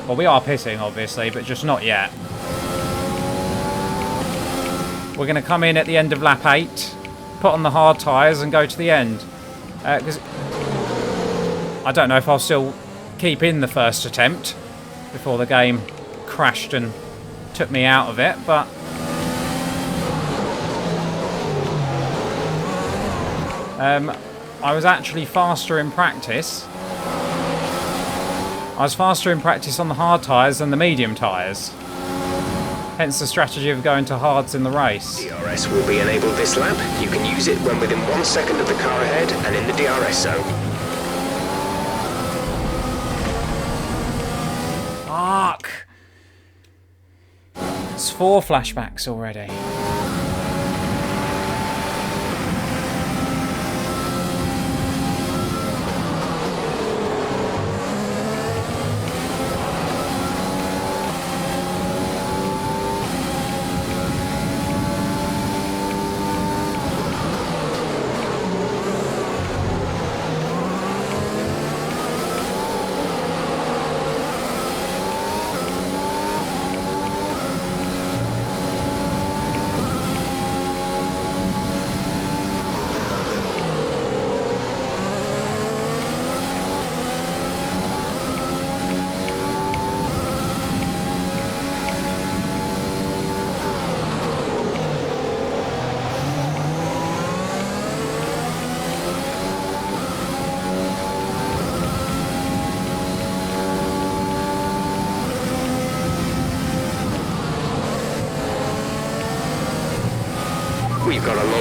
Speaker 1: Well, we are pitting, obviously, but just not yet. We're going to come in at the end of lap 8, put on the hard tyres and go to the end. Because I don't know if I'll still keep in the first attempt before the game crashed and took me out of it, but I was actually faster in practice. I was faster in practice on the hard tyres than the medium tyres. Hence the strategy of going to hards in the race.
Speaker 3: DRS will be enabled this lap. You can use it when within 1 second of the car ahead and in the DRS zone.
Speaker 1: Fuck! It's 4 flashbacks already.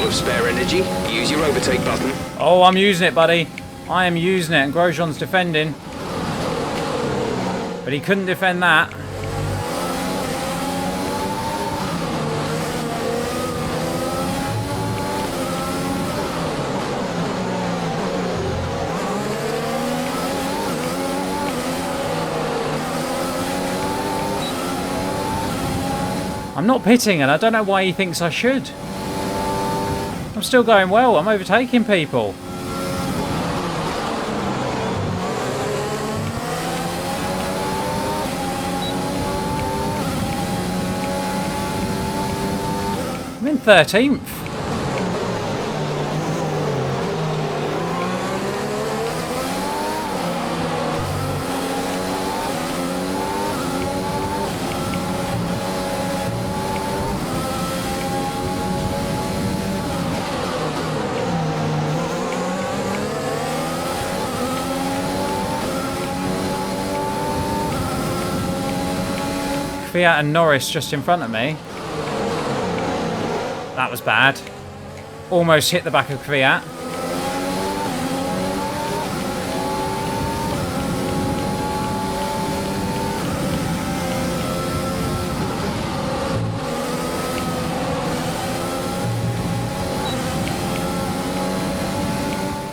Speaker 3: lot of spare energy. Use your overtake button.
Speaker 1: Oh, I'm using it, buddy. I am using it, and Grosjean's defending. But he couldn't defend that. I'm not pitting, and I don't know why he thinks I should. I'm still going well. I'm overtaking people. I'm in 13th. Kvyat and Norris just in front of me. That was bad. Almost hit the back of Kvyat.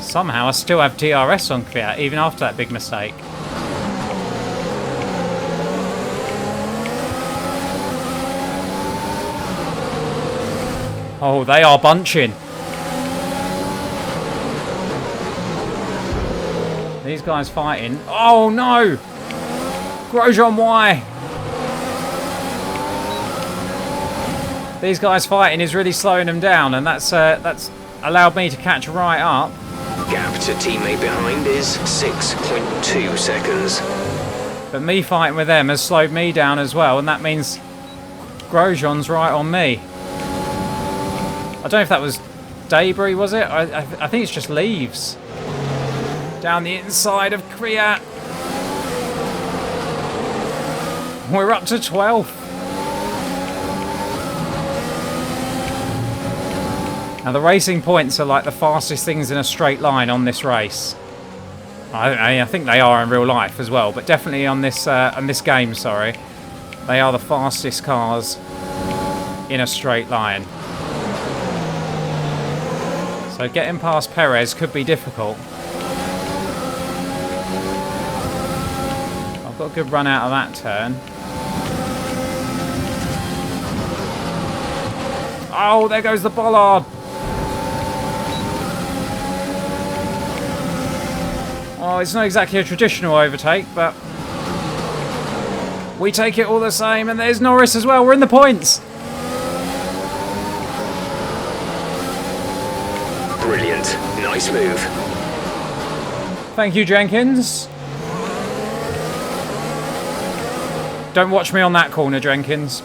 Speaker 1: Somehow I still have DRS on Kvyat even after that big mistake. Oh, they are bunching. These guys fighting. Oh no! Grosjean, why? These guys fighting is really slowing them down, and that's allowed me to catch right up.
Speaker 3: Gap to teammate behind is 6.2 seconds.
Speaker 1: But me fighting with them has slowed me down as well, and that means Grosjean's right on me. I don't know if that was debris, was it? I think it's just leaves. Down the inside of Kvyat. We're up to 12th. Now the racing points are like the fastest things in a straight line on this race. I think they are in real life as well, but definitely on this game, sorry. They are the fastest cars in a straight line. So getting past Perez could be difficult. I've got a good run out of that turn. Oh, there goes the bollard. Oh, it's not exactly a traditional overtake, but we take it all the same. And there's Norris as well. We're in the points.
Speaker 3: Brilliant. Nice move.
Speaker 1: Thank you, Jenkins. Don't watch me on that corner, Jenkins.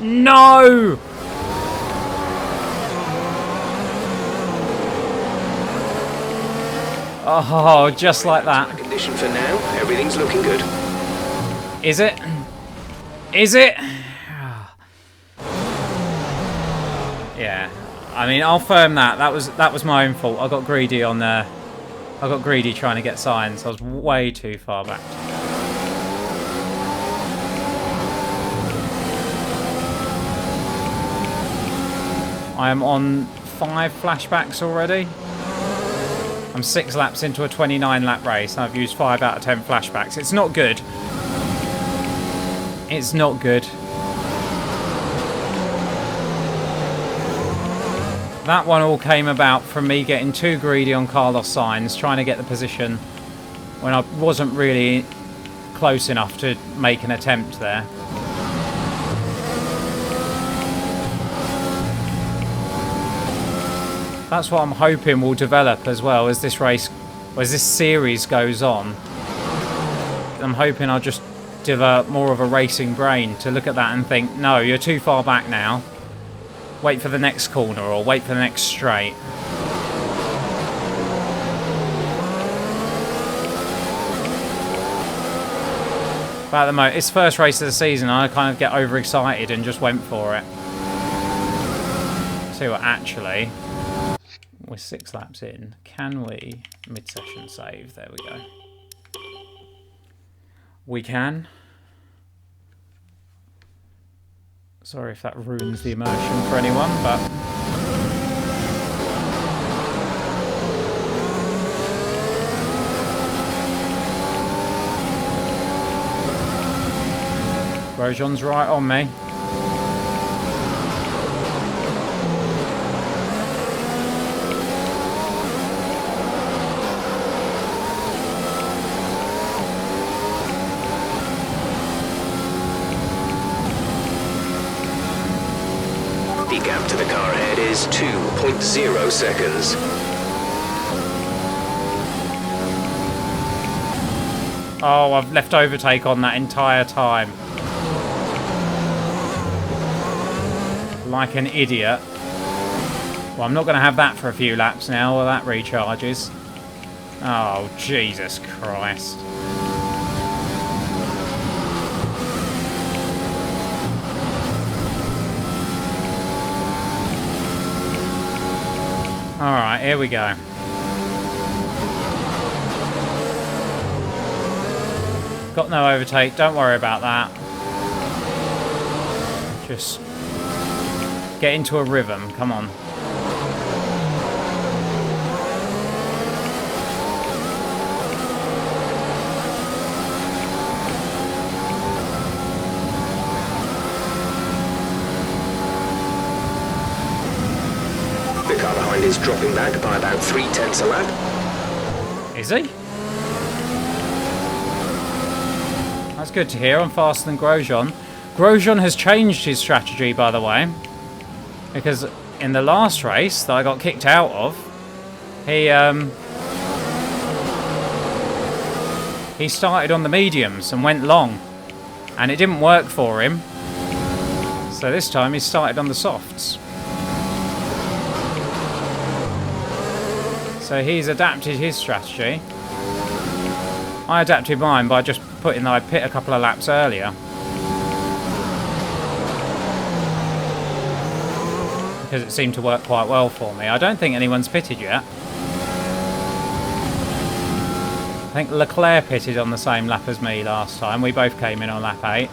Speaker 1: No! Oh, just like that.
Speaker 3: Condition for now. Everything's looking good.
Speaker 1: Is it? Is it? Yeah. I mean, I'll firm that. That was my own fault. I got greedy on there. I got greedy trying to get signs. I was way too far back. I am on 5 flashbacks already. I'm 6 laps into a 29 lap race and I've used 5 out of 10 flashbacks. It's not good. It's not good. That one all came about from me getting too greedy on Carlos Sainz, trying to get the position when I wasn't really close enough to make an attempt there. That's what I'm hoping will develop as well as this race, as this series goes on. I'm hoping I'll just develop more of a racing brain to look at that and think, no, you're too far back now. Wait for the next corner or wait for the next straight. But at the moment, it's first race of the season, I kind of get overexcited and just went for it. See what actually, we're 6 laps in. Can we mid-session save? There we go. We can. Sorry if that ruins the immersion for anyone, but... Grosjean's right on me.
Speaker 3: The gap to the car ahead is 2.0 seconds.
Speaker 1: Oh, I've left overtake on that entire time. Like an idiot. Well, I'm not going to have that for a few laps now while that recharges. Oh, Jesus Christ. Alright, here we go. Got no overtake, don't worry about that. Just get into a rhythm, come on.
Speaker 3: The car behind is dropping back by about 0.3 a lap.
Speaker 1: Is he? That's good to hear. I'm faster than Grosjean. Grosjean has changed his strategy, by the way. Because in the last race that I got kicked out of, he started on the mediums and went long. And it didn't work for him. So this time he started on the softs. So he's adapted his strategy. I adapted mine by just putting that I pit a couple of laps earlier. Because it seemed to work quite well for me. I don't think anyone's pitted yet. I think Leclerc pitted on the same lap as me last time. We both came in on lap 8.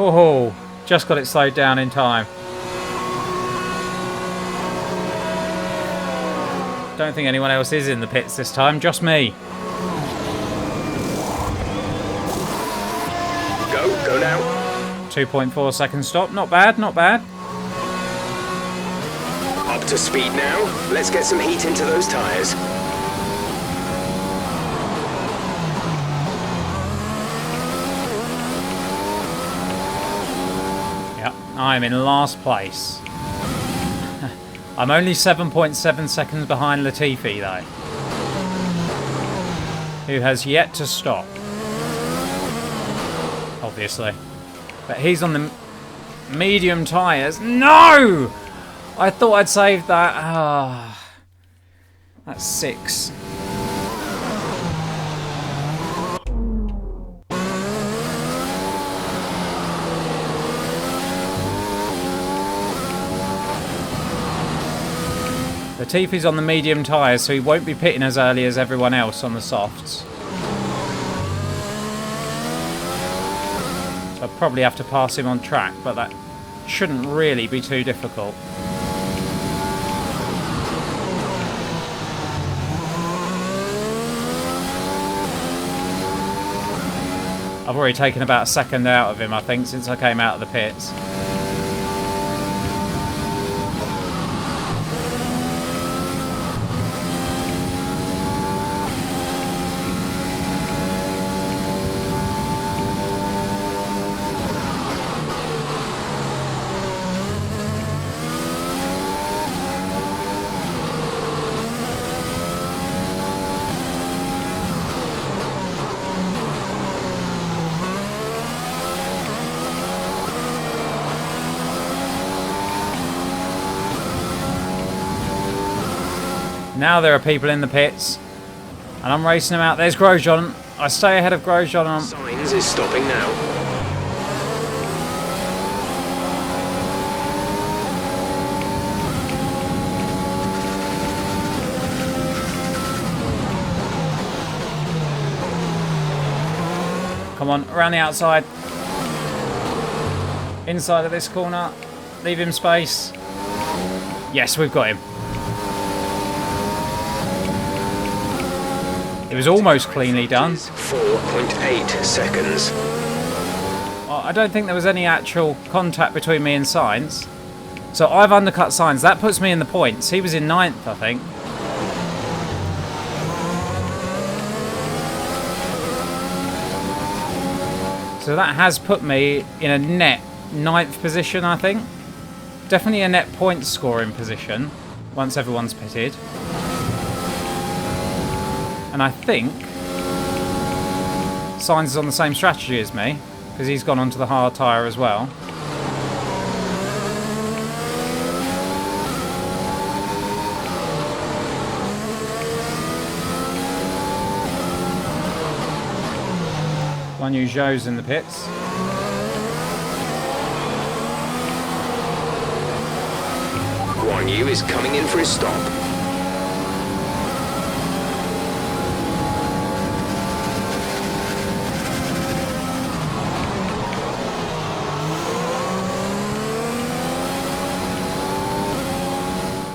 Speaker 1: Oh, just got it slowed down in time. Don't think anyone else is in the pits this time, just me.
Speaker 3: Go now.
Speaker 1: 2.4 second stop, not bad, not bad.
Speaker 3: Up to speed now. Let's get some heat into those tyres.
Speaker 1: Yep, I'm in last place. I'm only 7.7 seconds behind Latifi though, who has yet to stop, obviously. But he's on the medium tyres. No! I thought I'd saved that. Ah, that's 6. Latifi's on the medium tyres, so he won't be pitting as early as everyone else on the softs. So I'll probably have to pass him on track, but that shouldn't really be too difficult. I've already taken about a second out of him, I think, since I came out of the pits. Now there are people in the pits, and I'm racing them out. There's Grosjean. I stay ahead of Grosjean.
Speaker 3: Signs is stopping now.
Speaker 1: Come on, around the outside. Inside of this corner. Leave him space. Yes, we've got him. It was almost cleanly done.
Speaker 3: 4.8 seconds.
Speaker 1: I don't think there was any actual contact between me and Sainz. So I've undercut Sainz. That puts me in the points. He was in 9th, I think. So that has put me in a net 9th position, I think. Definitely a net point scoring position once everyone's pitted. And I think Sainz is on the same strategy as me, because he's gone onto the hard tyre as well. Guan Yu Zhou's in the pits.
Speaker 3: Guan Yu is coming in for his stop.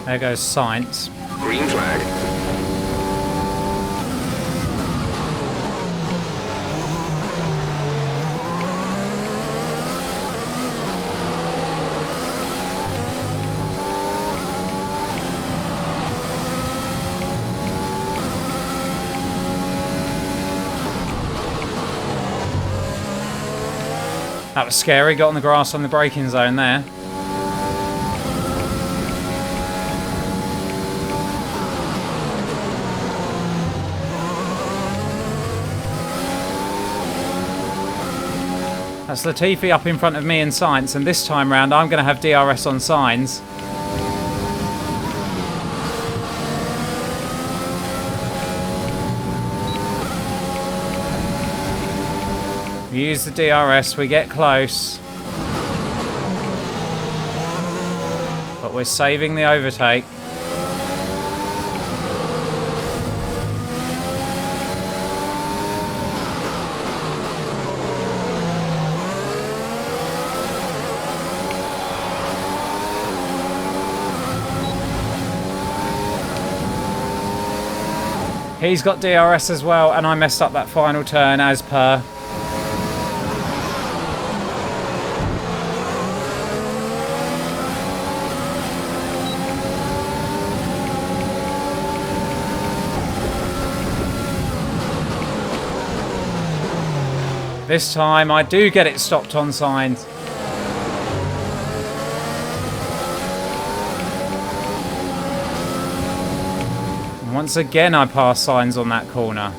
Speaker 1: There goes Sainz.
Speaker 3: Green flag.
Speaker 1: That was scary. Got on the grass on the braking zone there. That's Latifi up in front of me and Sainz, and this time round I'm going to have DRS on Sainz. We use the DRS, we get close. But we're saving the overtake. He's got DRS as well, and I messed up that final turn as per. This time I do get it stopped on Sainz. Once again I pass Sainz on that corner.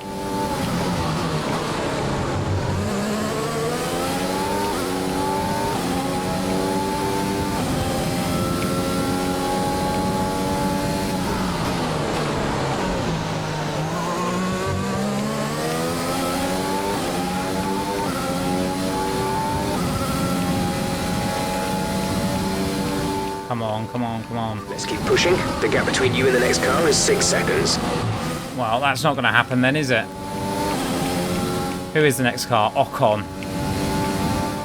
Speaker 1: Come on, come on, come on.
Speaker 3: Let's keep pushing. The gap between you and the next car is 6 seconds.
Speaker 1: Well, that's not going to happen then, is it? Who is the next car? Ocon.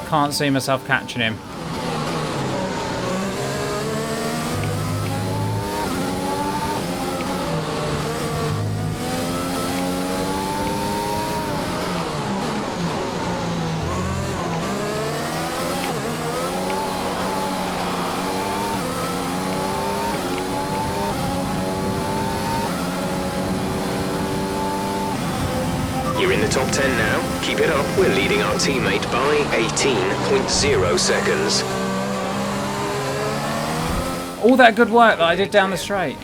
Speaker 1: Can't see myself catching him.
Speaker 3: You're in the top 10 now. Keep it up. We're leading our teammate by 18.0 seconds.
Speaker 1: All that good work that I did down the straight.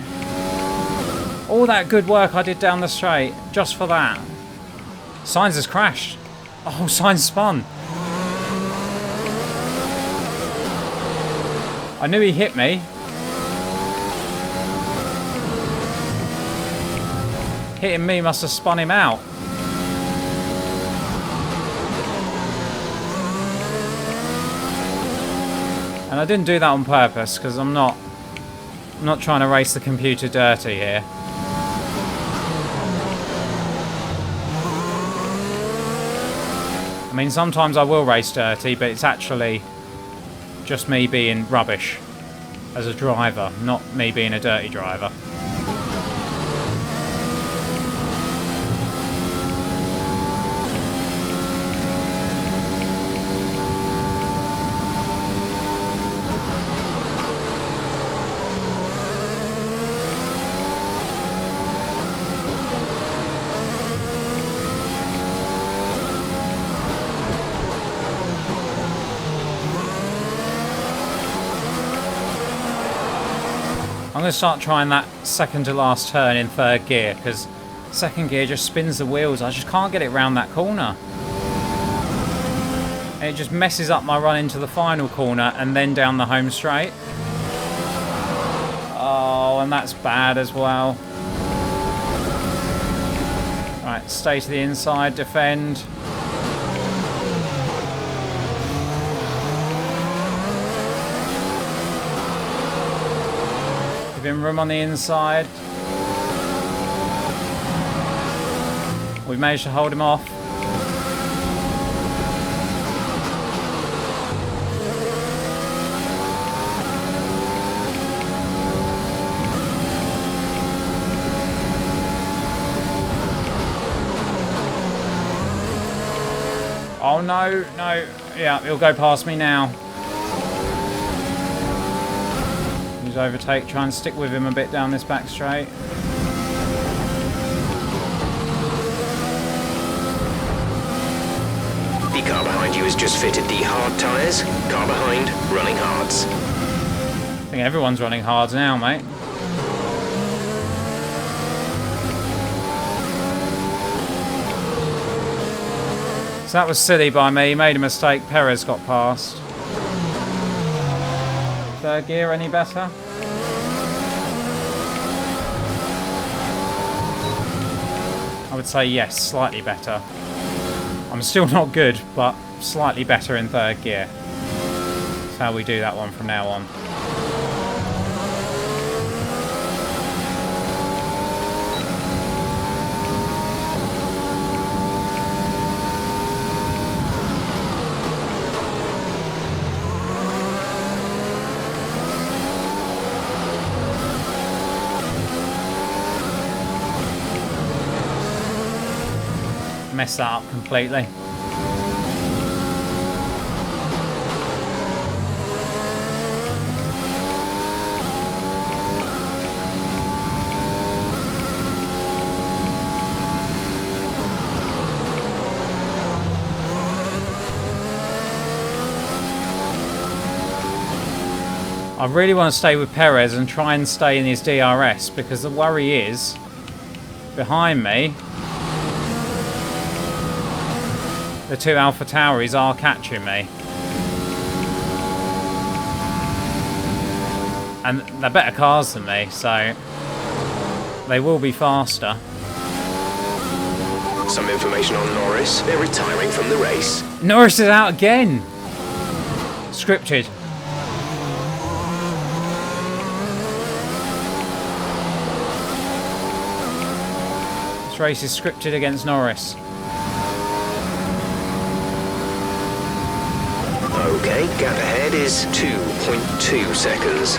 Speaker 1: All that good work I did down the straight, just for that. Sainz has crashed. Oh, Sainz spun. I knew he hit me. Hitting me must have spun him out. And I didn't do that on purpose because I'm not trying to race the computer dirty here. I mean, sometimes I will race dirty, but it's actually just me being rubbish as a driver, not me being a dirty driver. I'm going to start trying that second to last turn in third gear because second gear just spins the wheels. I just can't get it round that corner. And it just messes up my run into the final corner and then down the home straight. Oh, and that's bad as well. Right, stay to the inside, defend. Room on the inside. We've managed to hold him off. Oh no, no. Yeah, he'll go past me now. Overtake, try and stick with him a bit down this back straight.
Speaker 3: The car behind you has just fitted the hard tyres. Car behind, running hards.
Speaker 1: I think everyone's running hards now, mate. So that was silly by me, made a mistake, Perez got past. Third gear any better? I would say yes, slightly better. I'm still not good, but slightly better in third gear. That's how we do that one from now on. Mess that up completely. I really want to stay with Perez and try and stay in his DRS because the worry is behind me the two Alpha Tauris are catching me. And they're better cars than me, so they will be faster.
Speaker 3: Some information on Norris. They're retiring from the race.
Speaker 1: Norris is out again! Scripted. This race is scripted against Norris.
Speaker 3: Okay, gap ahead is 2.2 seconds.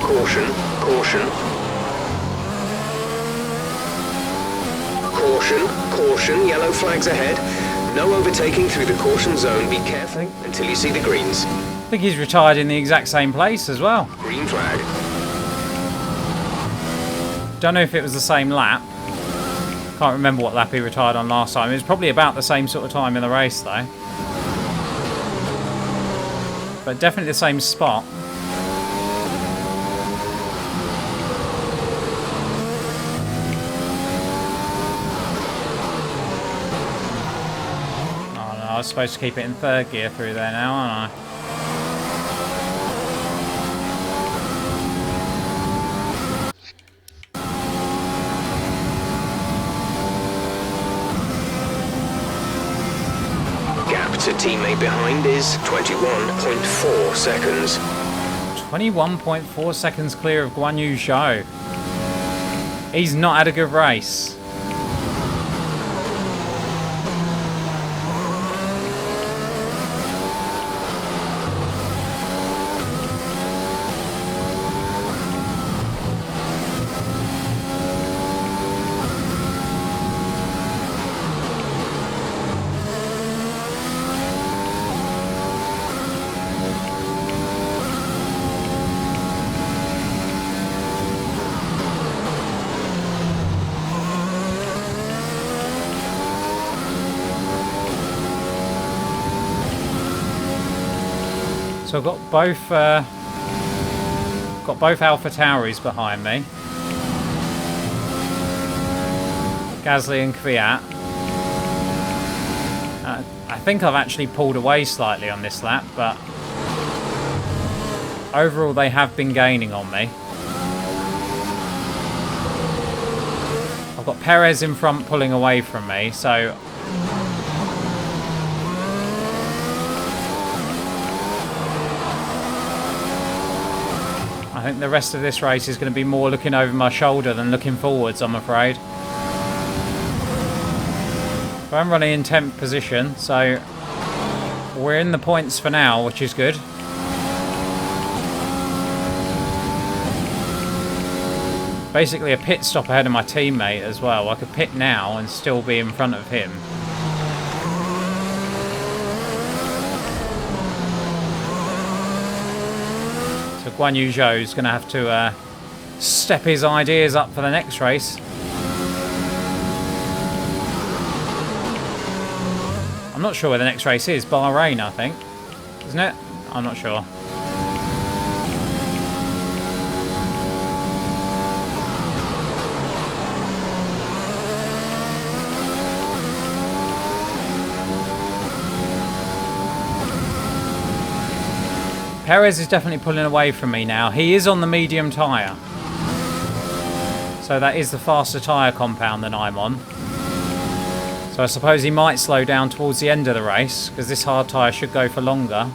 Speaker 3: Caution, caution. Caution, caution, yellow flags ahead. No overtaking through the caution zone. Be careful until you see the greens.
Speaker 1: I think he's retired in the exact same place as well.
Speaker 3: Green flag.
Speaker 1: Don't know if it was the same lap. Can't remember what lap he retired on last time. It was probably about the same sort of time in the race though. But definitely the same spot. Oh no, I was supposed to keep it in third gear through there now, aren't I?
Speaker 3: To teammate behind is 21.4 seconds.
Speaker 1: 21.4 seconds clear of Guan Yu Zhou. He's not had a good race. So I've got both Alpha Tauris behind me. Gasly and Kvyat. I think I've actually pulled away slightly on this lap, but overall they have been gaining on me. I've got Perez in front pulling away from me, so I think the rest of this race is going to be more looking over my shoulder than looking forwards, I'm afraid. But I'm running in 10th position, so we're in the points for now, which is good. Basically a pit stop ahead of my teammate as well. I could pit now and still be in front of him. So Guan Yu Zhou is going to have to step his ideas up for the next race. I'm not sure where the next race is. Bahrain, I think. Isn't it? I'm not sure. Perez is definitely pulling away from me now. He is on the medium tyre. So that is the faster tyre compound than I'm on. So I suppose he might slow down towards the end of the race, because this hard tyre should go for longer.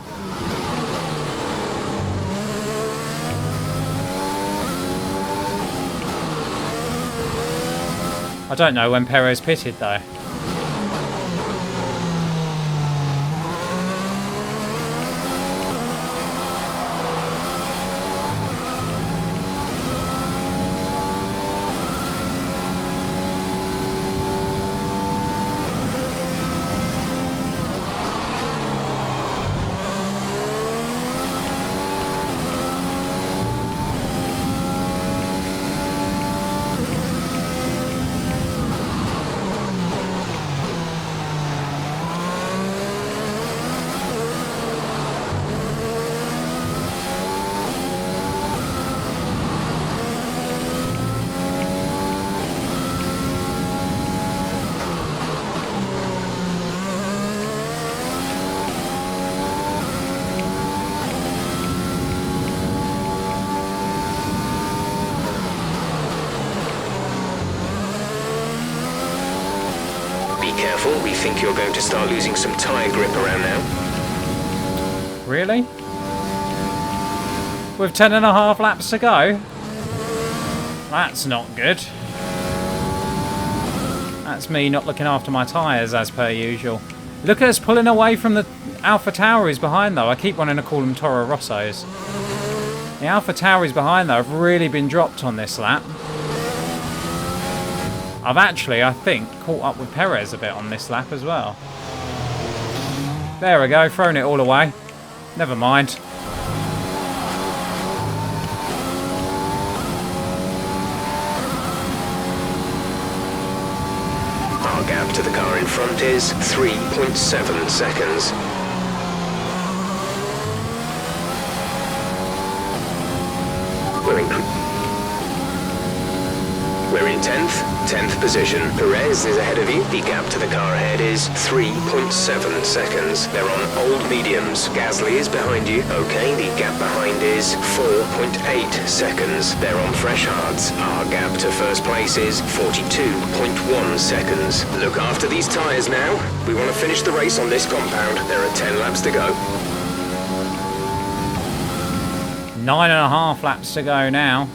Speaker 1: I don't know when Perez pitted though.
Speaker 3: Careful, we think you're going to start losing some tyre grip around now.
Speaker 1: Really? With 10.5 laps to go? That's not good. That's me not looking after my tyres as per usual. Look at us pulling away from the Alpha Tauris behind though. I keep wanting to call them Toro Rossos. The AlphaTauris behind though have really been dropped on this lap. I've actually, I think, caught up with Perez a bit on this lap as well. There we go, thrown it all away. Never mind.
Speaker 3: Our gap to the car in front is 3.7 seconds. We're in 10th position. Perez is ahead of you. The gap to the car ahead is 3.7 seconds. They're on old mediums. Gasly is behind you. Okay, the gap behind is 4.8 seconds. They're on fresh hards. Our gap to first place is 42.1 seconds. Look after these tyres now. We want to finish the race on this compound. There are 10 laps to go.
Speaker 1: 9.5 laps to go now.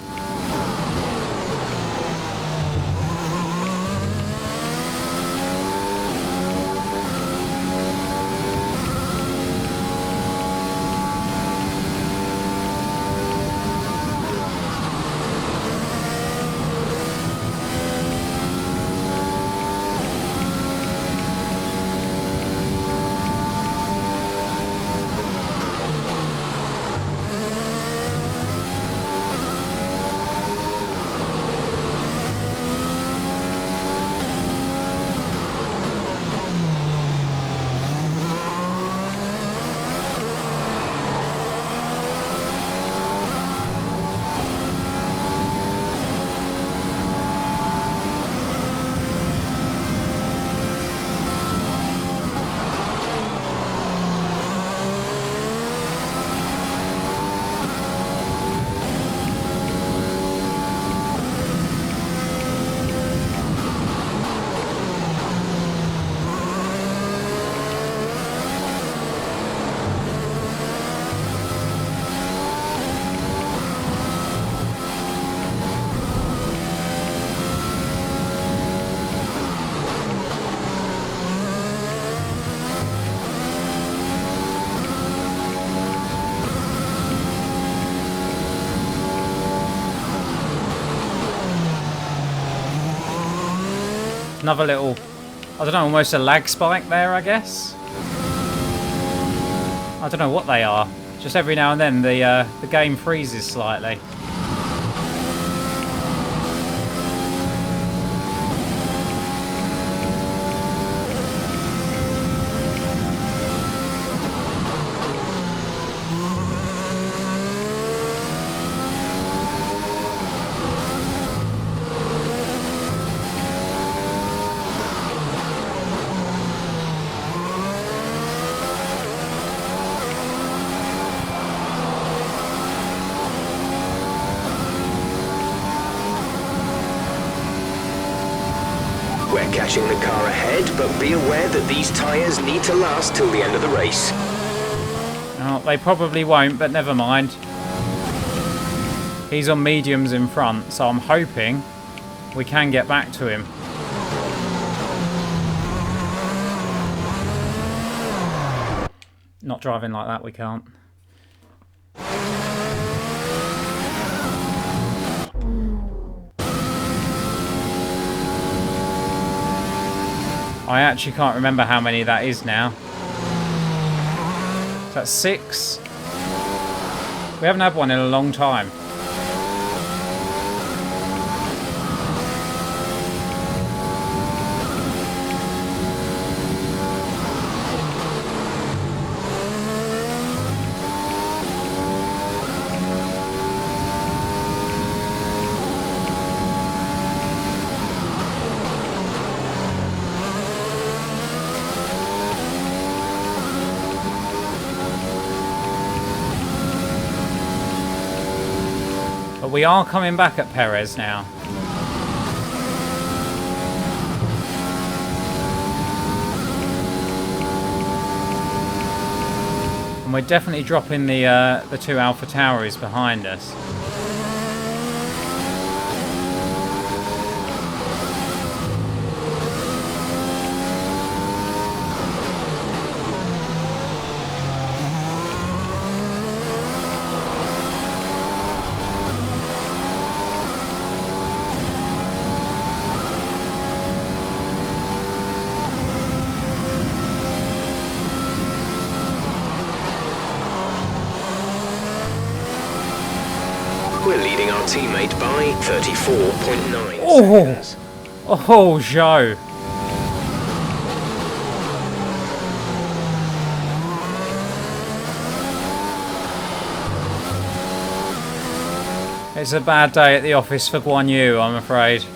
Speaker 1: Another little, I don't know, almost a lag spike there, I guess. I don't know what they are. Just every now and then the game freezes slightly.
Speaker 3: We're catching the car ahead, but be aware that these tyres need to last till the end of the race.
Speaker 1: Oh, they probably won't, but never mind. He's on mediums in front, so I'm hoping we can get back to him. Not driving like that, we can't. I actually can't remember how many that is now. Is that 6? We haven't had one in a long time. But we are coming back at Perez now. And we're definitely dropping the two AlphaTauris behind us.
Speaker 3: We're leading our teammate by 34.9
Speaker 1: Oh.
Speaker 3: seconds.
Speaker 1: Oh, Joe. It's a bad day at the office for Guan Yu, I'm afraid.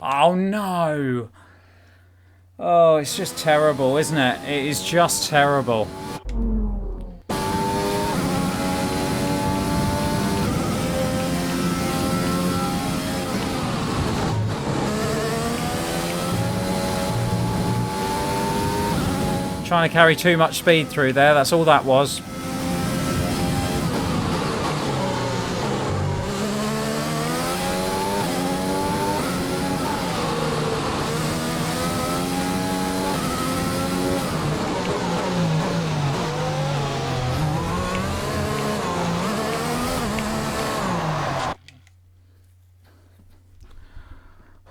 Speaker 1: Oh no! Oh, it's just terrible, isn't it? It is just terrible. Trying to carry too much speed through there, that's all that was.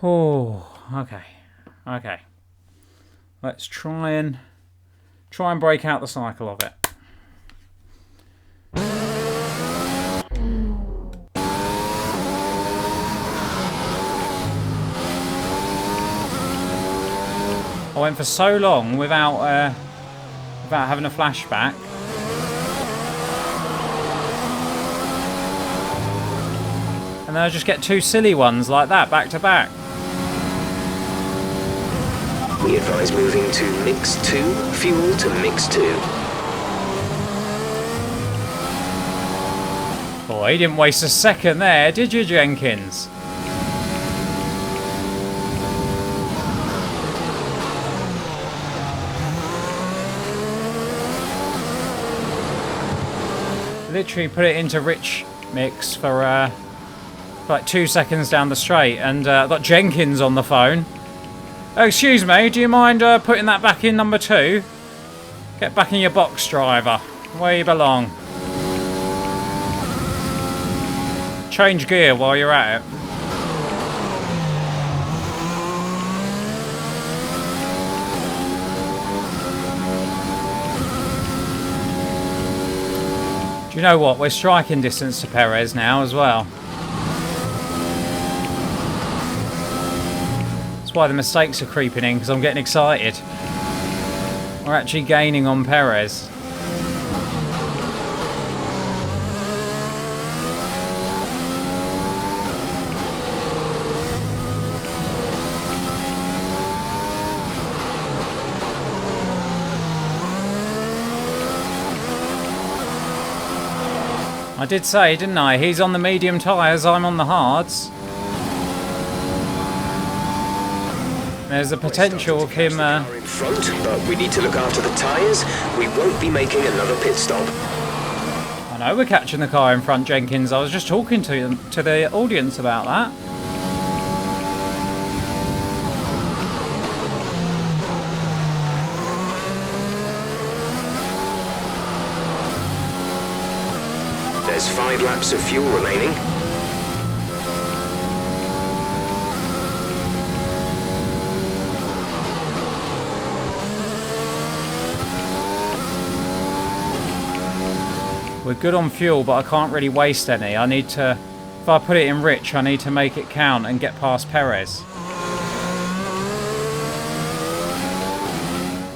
Speaker 1: Oh, okay. Okay. Let's try and break out the cycle of it. I went for so long without having a flashback. And then I just get two silly ones like that back to back.
Speaker 3: We advise moving to mix 2, fuel to mix 2.
Speaker 1: Boy, you didn't waste a second there, did you, Jenkins? Literally put it into rich mix for like 2 seconds down the straight, and I've got Jenkins on the phone. Excuse me, do you mind putting that back in number 2? Get back in your box, driver. Where you belong. Change gear while you're at it. Do you know what? We're striking distance to Perez now as well. That's why the mistakes are creeping in, because I'm getting excited. We're actually gaining on Perez. I did say, didn't I? He's on the medium tyres, I'm on the hards. There's a potential of him...
Speaker 3: in front, but we need to look after the tyres. We won't be making another pit stop.
Speaker 1: I know we're catching the car in front, Jenkins. I was just talking to the audience about that.
Speaker 3: There's 5 laps of fuel remaining.
Speaker 1: We're good on fuel, but I can't really waste any. I need to... If I put it in rich, I need to make it count and get past Perez.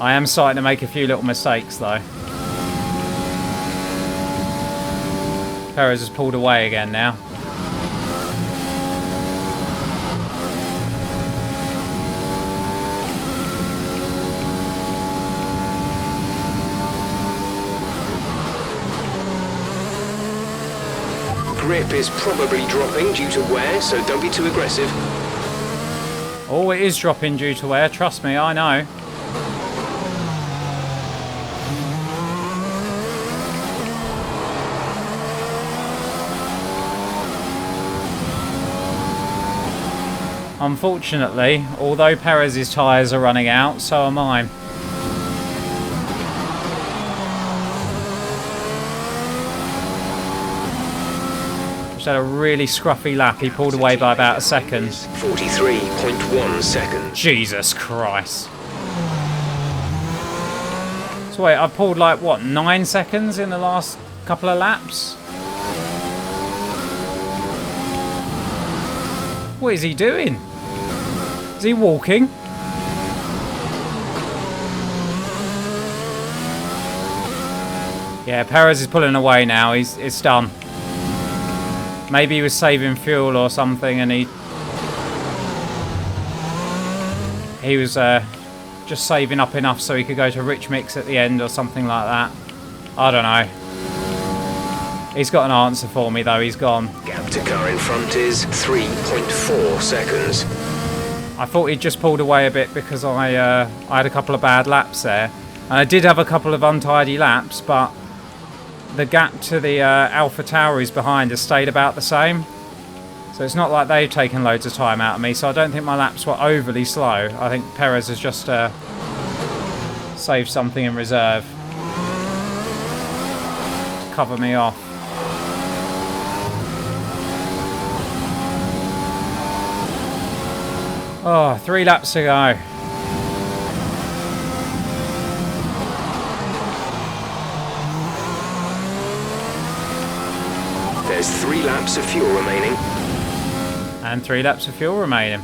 Speaker 1: I am starting to make a few little mistakes, though. Perez has pulled away again now.
Speaker 3: Grip is probably dropping due to wear, so don't be too aggressive.
Speaker 1: Oh, it is dropping due to wear. Trust me, I know. Unfortunately, although Perez's tyres are running out, so are mine. Just had a really scruffy lap. He pulled away by about a second.
Speaker 3: 43.1 seconds.
Speaker 1: Jesus Christ. So wait, I pulled like, what, 9 seconds in the last couple of laps? What is he doing? Is he walking? Yeah, Perez is pulling away now. It's done. Maybe he was saving fuel or something, and he was just saving up enough so he could go to rich mix at the end or something like that. I don't know. He's got an answer for me though. He's gone.
Speaker 3: Gap to car in front is 3.4 seconds.
Speaker 1: I thought he'd just pulled away a bit because I had a couple of bad laps there. And I did have a couple of untidy laps, but the gap to the Alpha Tauris behind has stayed about the same. So it's not like they've taken loads of time out of me, so I don't think my laps were overly slow. I think Perez has just saved something in reserve to cover me off. Oh, 3 laps to go.
Speaker 3: There's 3 laps of fuel remaining.
Speaker 1: And 3 laps of fuel remaining.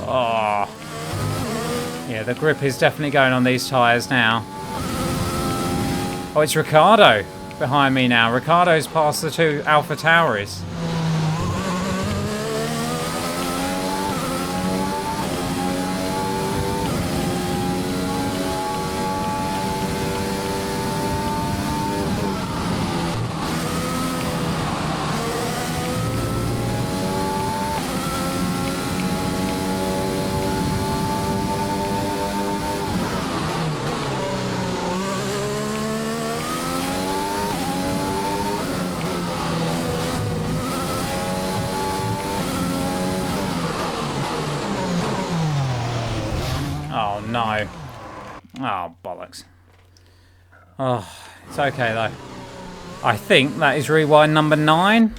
Speaker 1: Oh. Yeah, the grip is definitely going on these tyres now. Oh, it's Ricciardo behind me now. Ricciardo's past the 2 Alpha Tauris. Oh no. Oh, bollocks. Oh, it's okay though. I think that is rewind number 9.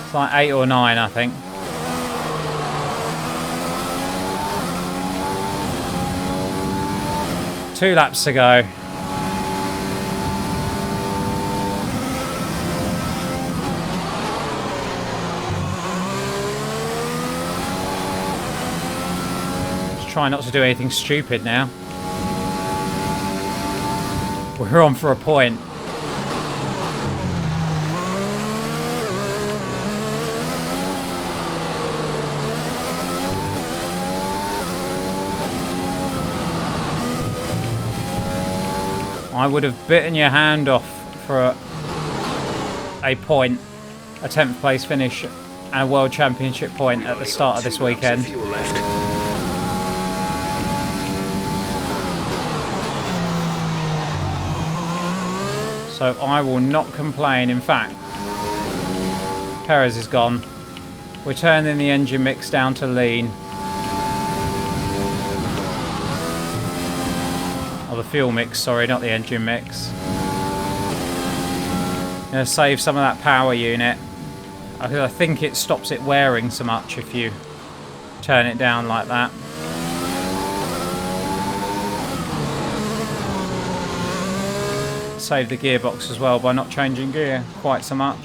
Speaker 1: It's like 8 or 9, I think. Two laps to go. Try not to do anything stupid now. We're on for a point. I would have bitten your hand off for a point, a 10th place finish and a World Championship point at the start of this weekend. So I will not complain. In fact, Perez is gone. We're turning the engine mix down to lean. Oh, the fuel mix, sorry, not the engine mix. Gonna save some of that power unit. I think it stops it wearing so much if you turn it down like that. Save the gearbox as well by not changing gear quite so much.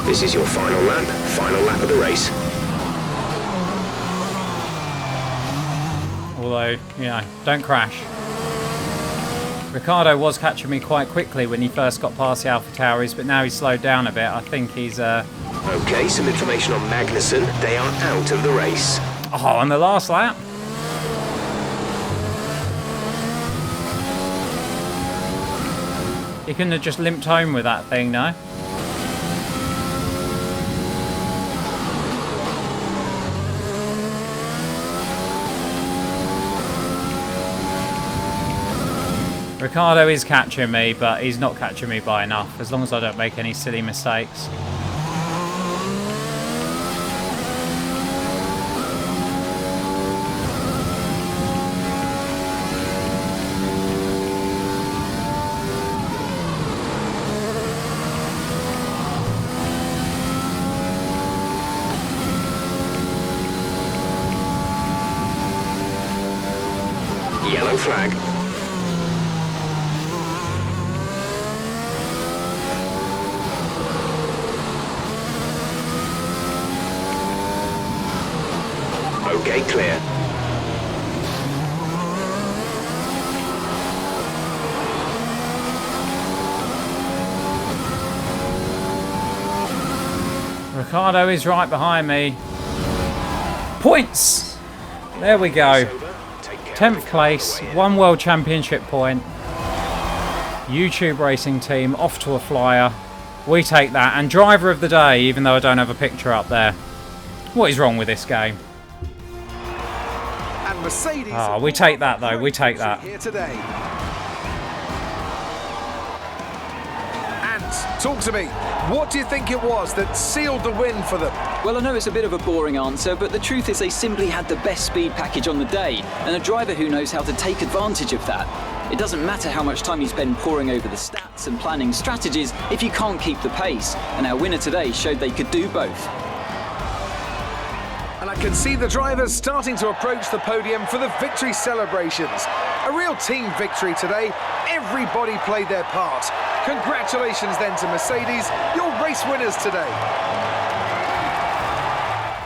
Speaker 3: This is your final lap of the race.
Speaker 1: although, you know, don't crash. Ricciardo was catching me quite quickly when he first got past the AlphaTauris, but now he's slowed down a bit. I think he's...
Speaker 3: Okay, some information on Magnussen. They are out of the race.
Speaker 1: Oh, on the last lap. He couldn't have just limped home with that thing, no? Ricciardo is catching me, but he's not catching me by enough, as long as I don't make any silly mistakes.
Speaker 3: Yellow flag. Okay, clear.
Speaker 1: Ricciardo is right behind me. Points! There we go. 10th place, 1 World Championship point. YouTube Racing Team off to a flyer. We take that. And driver of the day, even though I don't have a picture up there. What is wrong with this game?
Speaker 4: And Mercedes.
Speaker 1: Oh, we take that though. We take that.
Speaker 4: Here today. And talk to me. What do you think it was that sealed the win for them?
Speaker 5: Well, I know it's a bit of a boring answer, but the truth is they simply had the best speed package on the day, and a driver who knows how to take advantage of that. It doesn't matter how much time you spend poring over the stats and planning strategies if you can't keep the pace, and our winner today showed they could do both.
Speaker 4: And I can see the drivers starting to approach the podium for the victory celebrations. A real team victory today. Everybody played their part. Congratulations then to Mercedes, your race winners today.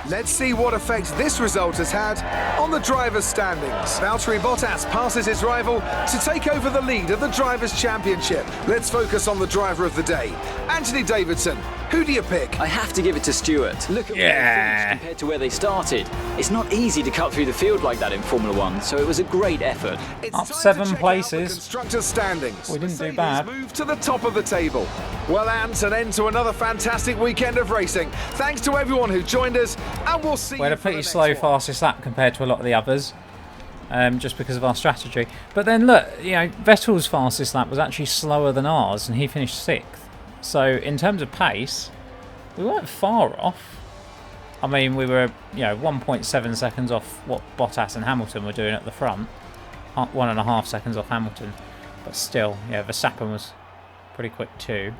Speaker 4: Let's see what effect this result has had on the drivers' standings. Valtteri Bottas passes his rival to take over the lead of the Drivers' Championship. Let's focus on the driver of the day. Anthony Davidson, who do you pick?
Speaker 5: I have to give it to Stewart. Look at where they finished compared to where they started. It's not easy to cut through the field like that in Formula One, so it was a great effort.
Speaker 4: It's
Speaker 1: Up
Speaker 4: time
Speaker 1: 7
Speaker 4: to check out
Speaker 1: places.
Speaker 4: the constructors' standings.
Speaker 1: We didn't do
Speaker 4: Mercedes
Speaker 1: bad.
Speaker 4: Move to the top of the table. Well, Ant, an end to another fantastic weekend of racing. Thanks to everyone who joined us, and we'll see
Speaker 1: We had
Speaker 4: you
Speaker 1: a
Speaker 4: for
Speaker 1: pretty
Speaker 4: the next
Speaker 1: slow
Speaker 4: one.
Speaker 1: fastest lap compared to a lot of the others, just because of our strategy. But then look, you know, Vettel's fastest lap was actually slower than ours, and he finished 6th. So in terms of pace, we weren't far off. I mean, we were, you know, 1.7 seconds off what Bottas and Hamilton were doing at the front, 1.5 seconds off Hamilton. But still, yeah, Verstappen was pretty quick too.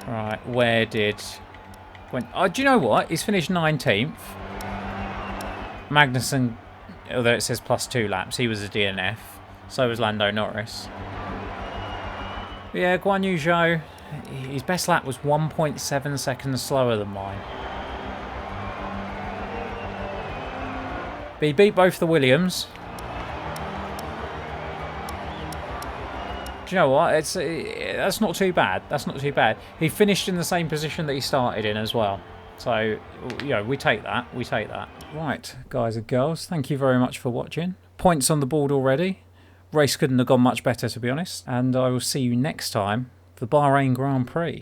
Speaker 1: Right, where did... oh, do you know what? He's finished 19th. Magnussen, although it says +2 laps, he was a DNF. So was Lando Norris. But yeah, Guan Yu Zhou, his best lap was 1.7 seconds slower than mine. But he beat both the Williams. Do you know what? That's not too bad. That's not too bad. He finished in the same position that he started in as well. So, you know, we take that. We take that. Right, guys and girls, thank you very much for watching. Points on the board already. Race couldn't have gone much better, to be honest. And I will see you next time for the Bahrain Grand Prix.